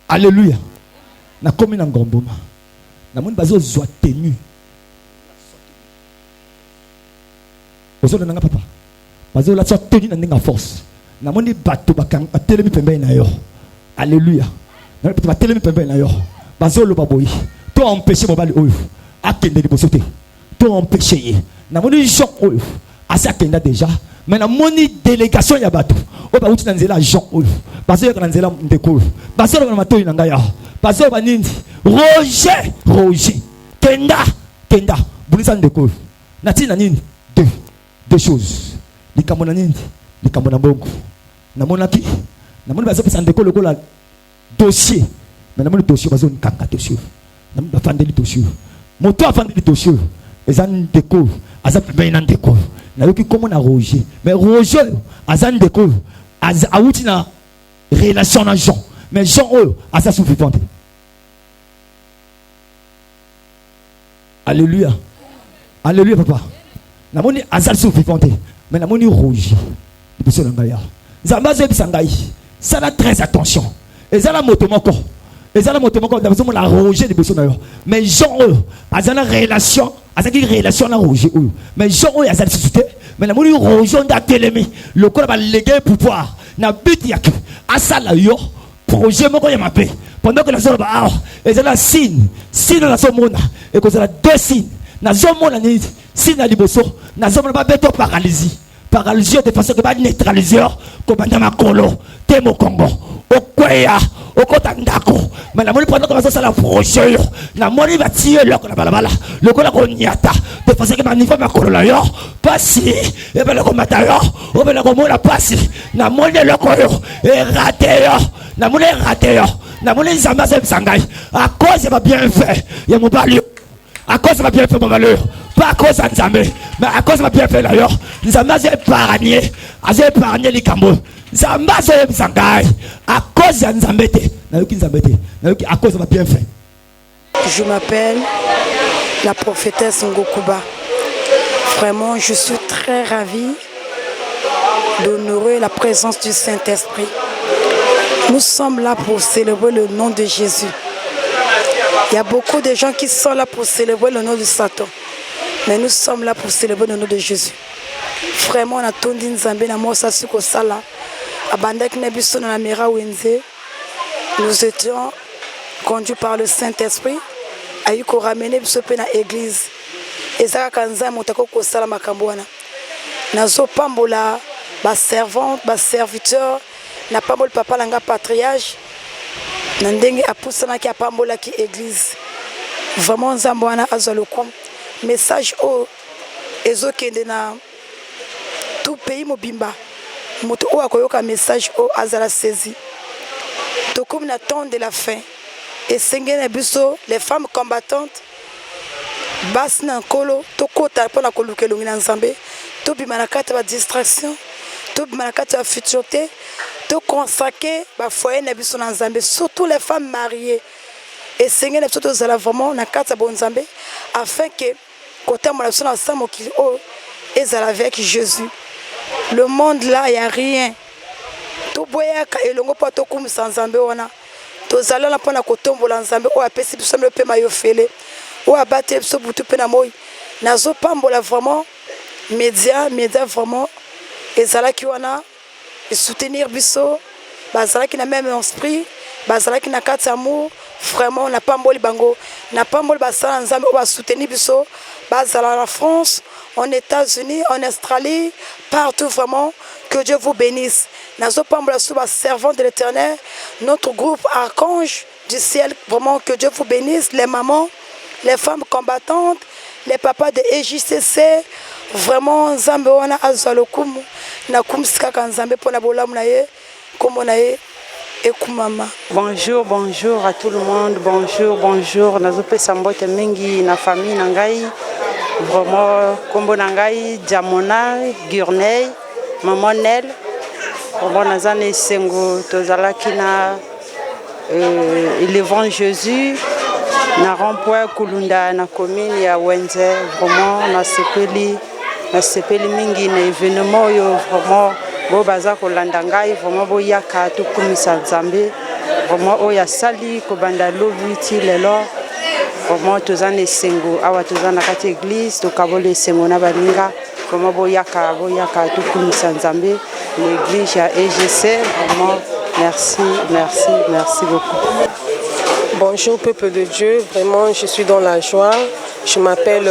Alléluia. Na komi na gombuma. Namoni bazo zwa tenu. Bazo na nga papa. Bazo la zwa tenu na nga force. Namoni bato bakang atelemi pembe na yo. Alléluia. Namoni bato batelemi pembe na yo. Bazo lo baboyi. To empêcher mobali oyo. Akende liboso te. To empêcher ye. Namoni Jean oyo. Asa kenda déjà. Mais namoni délégation ya bato. O ba uti na nzela Jean oyo. Bazo ya na nzela ndeko. Bazo lo matoyi na ngaya. Bazo ba nindi. Roger. Roger. Kenda. Kenda. Bulisa ndeko. Nati na nini? Deux choses. Likambo na nindi. Likambo na bongo. Namonaki. Namoni bazo pesa ndeko lokola dossier. Mais namoni dossier bazo nkanga dossier. Namoni bafandeli dossier. Moto afandeli dossier. Ezan ndeko. Aza pembe na ndeko. Na yoki komo na Roger. Mais Roger azan ndeko. Az awuti na relation na Jean. Mais Jean oh aza sous-vivante. Alléluia. Alléluia papa. Namoni azal sous-vivante. Mais namoni Roger. Biso na ngaya. Zamba zo bisangai. Ça a très attention. Et ça la moto moko. Et ça la moto moko dans la Roger de biso na yo. Mais Jean azana relation, azaki relation na Roger. Mais Jean azal société, mais namoni Roger nda telemi. Le corps va léguer pouvoir. Na but yak. Asala yo. Projet moko ya mape. Pendant que la zone ba et ça la signe na somona et que ça la deux signes. Na somona ni signe na liboso. Na somona ba beto paralysie. Paralysie de façon que va neutraliser comme dans ma colo, Temo Congo, Okwea, Okotandako, mais namoni pendant que ça la projet namoni va tirer loko na balabala loko la konyata de façon que ma niveau ma kolola yo pasi et ben loko mata yo o ben loko mona pasi namoni loko yo et raté yo namoni raté yo namoni zamba sangai à cause de ma bien fait ya mon bali à cause de ma bien fait mon malheur pas à cause de Nzambe mais à cause de ma bien fait d'ailleurs Nzambe a épargné les Cambodges Nzambe a sangai à cause de Nzambe à cause de ma bien fait. Je m'appelle la prophétesse Ngokuba. Vraiment, je suis très ravie d'honorer la présence du Saint-Esprit. Nous sommes là pour célébrer le nom de Jésus. Il y a beaucoup de gens qui sont là pour célébrer le nom de Satan. Mais nous sommes là pour célébrer le nom de Jésus. Vraiment, on a tout dit Nzambe na mosa suko sala. Abandek nebiso na mera wenze. Nous étions conduits par le Saint-Esprit. Ayuko ramener biso pe na église. Ezaka kanza motako ko sala makambo wana. Nazo pambola ba servante, ba serviteur, na pambola papa langa patriarche. Na ndenge apusana ki apambola ki église. Vraiment Nzambe wana azalokum. Message o ezokende na tout pays mobimba. Moto o akoyoka message o azala saisi. To comme n'attend de la fin. Et sengena biso les femmes combattantes bas na kolo to kota pona kolukelungi na Nzambe to bimanakata ba distraction to bimanakata ba futurité to consacrer ba foyer na biso na Nzambe surtout les femmes mariées. Et sengena biso to zala vraiment na kata bon Nzambe afin que côté mon biso na samo ki o ezala avec Jésus. Le monde là il y a rien. To boyaka elongo pa to kum sans Nzambe wana. Tozala na pona kotombola Nzambe o apesi biso le pe mayo fele o abate biso butu pe na moyi nazo pambola vraiment média vraiment ezala ki wana et soutenir biso bazala ki na même esprit bazala ki na kati amour vraiment na pamboli bango na pamboli basala Nzambe o ba soutenir biso bazala en France en États-Unis en Australie partout vraiment que Dieu vous bénisse. Nazo pambola suba servant de l'Éternel, notre groupe Archange du ciel, vraiment que Dieu vous bénisse, les mamans, les femmes combattantes, les papas de EJCC, vraiment Nzambe wana azalokumu na kumsika ka Nzambe pona bolamu na ye kombo na ye ekumama. Bonjour à tout le monde, bonjour nazo pesa mbote mingi na famille na ngai, vraiment kombo na ngai Jamona Gurney Maman Nel. Bon, nazane sengo tozalaki na élevant Jésus na rond-point Kulunda na commune ya Wenze. Vraiment na sepeli mingi na événement yo vraiment bo baza kolanda ngai vraiment bo yaka to kumisa Nzambe vraiment o ya sali ko banda lobiti lelo vraiment tozane sengo awa tozana kati église to kabole sengo na baninga vraiment bo yaka to kumisa Nzambe. L'église à EGC, vraiment, merci beaucoup. Bonjour peuple de Dieu, vraiment je suis dans la joie. Je m'appelle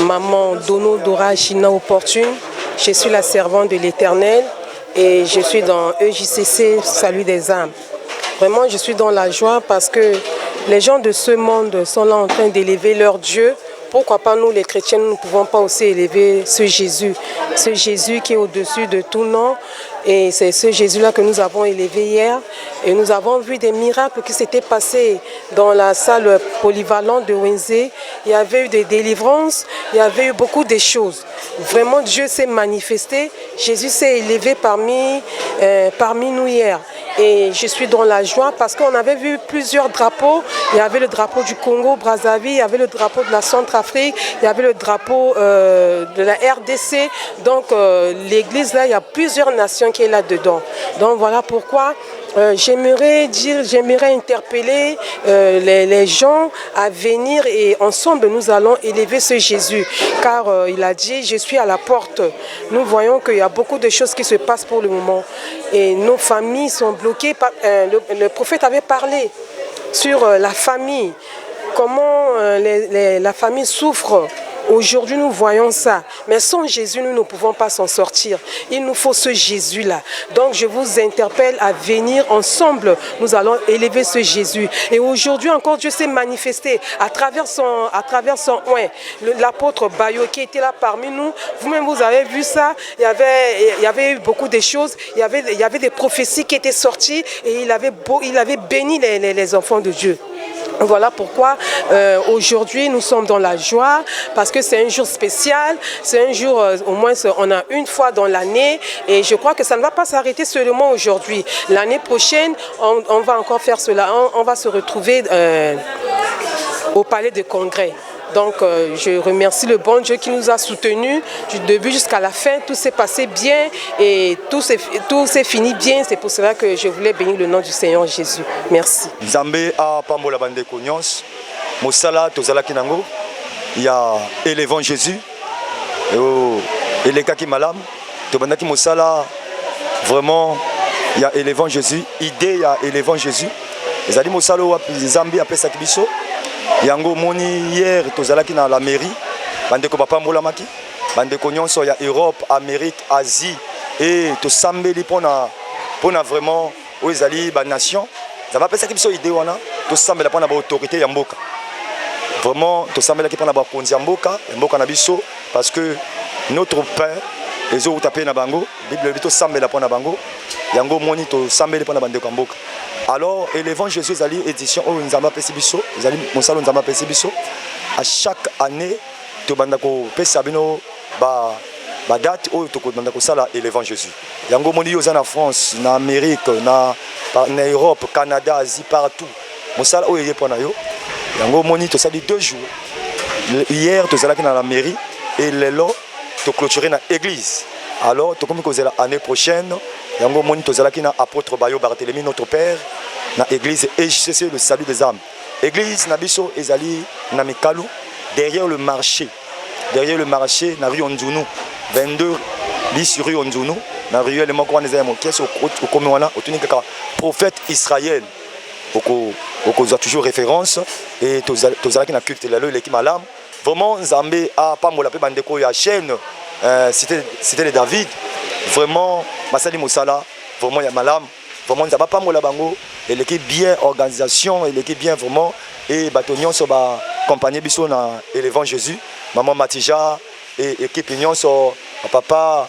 Maman Dono Dora Gina Opportune. Je suis la servante de l'Éternel et je suis dans EJCC, Salut des âmes. Vraiment je suis dans la joie parce que les gens de ce monde sont là en train d'élever leur Dieu. Pourquoi pas nous les chrétiens, nous ne pouvons pas aussi élever ce Jésus qui est au-dessus de tout nom. Et c'est ce Jésus-là que nous avons élevé hier. Et nous avons vu des miracles qui s'étaient passés dans la salle polyvalente de Wenze. Il y avait eu des délivrances, il y avait eu beaucoup de choses. Vraiment, Dieu s'est manifesté. Jésus s'est élevé parmi nous hier. Et je suis dans la joie parce qu'on avait vu plusieurs drapeaux. Il y avait le drapeau du Congo, Brazzaville, il y avait le drapeau de la Centrafrique, il y avait le drapeau de la RDC. Donc l'église là, il y a plusieurs nations qui est là-dedans. Donc voilà pourquoi j'aimerais interpeller les gens à venir et ensemble nous allons élever ce Jésus. Car il a dit, je suis à la porte. Nous voyons qu'il y a beaucoup de choses qui se passent pour le moment. Et nos familles sont bloquées. Le prophète avait parlé sur la famille. Comment la famille souffre Aujourd'hui, nous voyons ça. Mais sans Jésus, nous ne pouvons pas s'en sortir. Il nous faut ce Jésus-là. Donc, je vous interpelle à venir ensemble. Nous allons élever ce Jésus. Et aujourd'hui encore, Dieu s'est manifesté à travers son l'apôtre Bayo qui était là parmi nous. Vous-même, vous avez vu ça. Il y avait eu beaucoup de choses. Il y avait des prophéties qui étaient sorties et il avait béni les enfants de Dieu. Voilà pourquoi aujourd'hui nous sommes dans la joie parce que c'est un jour spécial, c'est un jour au moins on a une fois dans l'année et je crois que ça ne va pas s'arrêter seulement aujourd'hui. L'année prochaine on va encore faire cela, on va se retrouver au palais de congrès. Donc je remercie le bon Dieu qui nous a soutenus du début jusqu'à la fin. Tout s'est passé bien et tout s'est fini bien. C'est pour cela que je voulais bénir le nom du Seigneur Jésus. Merci. Nzambe a pambola bande konyons. Mosala tozala kinango. Il y a élevant Jésus. Et les kaki malam. Tobandaki mosala vraiment il y a élevant Jésus. Idée il y a élevant Jésus. Les ali mosala wa Nzambe apesa kibiso. Yango moni hier tozalaki na la mairie bandeko bapambola maki bandeko nyonso ya Europe, Amérique, Asie et to sambeli pona vraiment oezali ba nation ça va pesa kibiso idée wana to sambela pona ba autorité ya mboka vraiment to sambela ki pona ba konzi ya mboka na biso parce que notre père les autres tapé na bango bible bito sambela pona bango yango moni to sambeli pona bandeko ya mboka. Alors, élevant Jésus, Zali édition au Nzamba Pesibiso, Zali Monsalo Nzamba Pesibiso. À chaque année, tu bandako Pesabino ba date où tu bandako sala élevant Jésus. Yango moni yo en France, en Amérique, en Europe, Canada, Asie partout. Monsala o yé pona yo. Yango moni to sali 2 jours. Hier tu sala dans la mairie et lelo tu clôturer dans l'église. Alors, tu comme que l'année prochaine, yango moni to sala na apôtre Bayo Barthélemy notre père. Na église et c'est le salut des âmes. Église Nabiso ezali na Mikalu derrière le marché na rue Onzunu 22 bis rue Onzunu na rue le moko wana mon kies au comme wana otunika prophète Israël oko za toujours référence et tozalaki na culte lelo l'équipe malam vraiment Nzambe a pambola pe bandeko ya chaîne c'était de David vraiment Masali Mosala vraiment ya malam vraiment Nzamba pambola bango et l'équipe bien organisation et l'équipe bien vraiment et batonion sur ba compagnie biso na élevant Jésus maman Matija et équipe union sur papa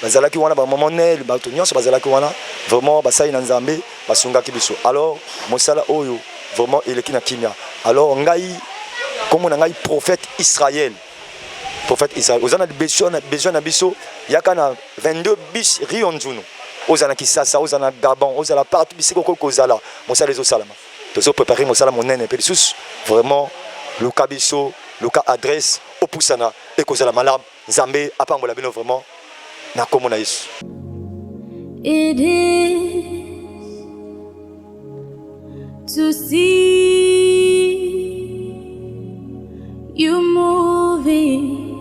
bazalaki wana ba maman Nel batonion sur bazalaki wana vraiment basai na Nzambe basungaki biso alors mosala oyo vraiment eleki na kimia alors ngai comme on ngai prophète Israël ozana besoin na biso yaka na 22 bis Rionzuno ozana Kisasa ozana Gabon ozala partout bisiko kozala mosala les osalama tozo préparer mosala monene pe lisusu vraiment luka biso luka adresse opusana et kozala malam Nzambe apambola bino vraiment na kombo na Yesu. It is to see you moving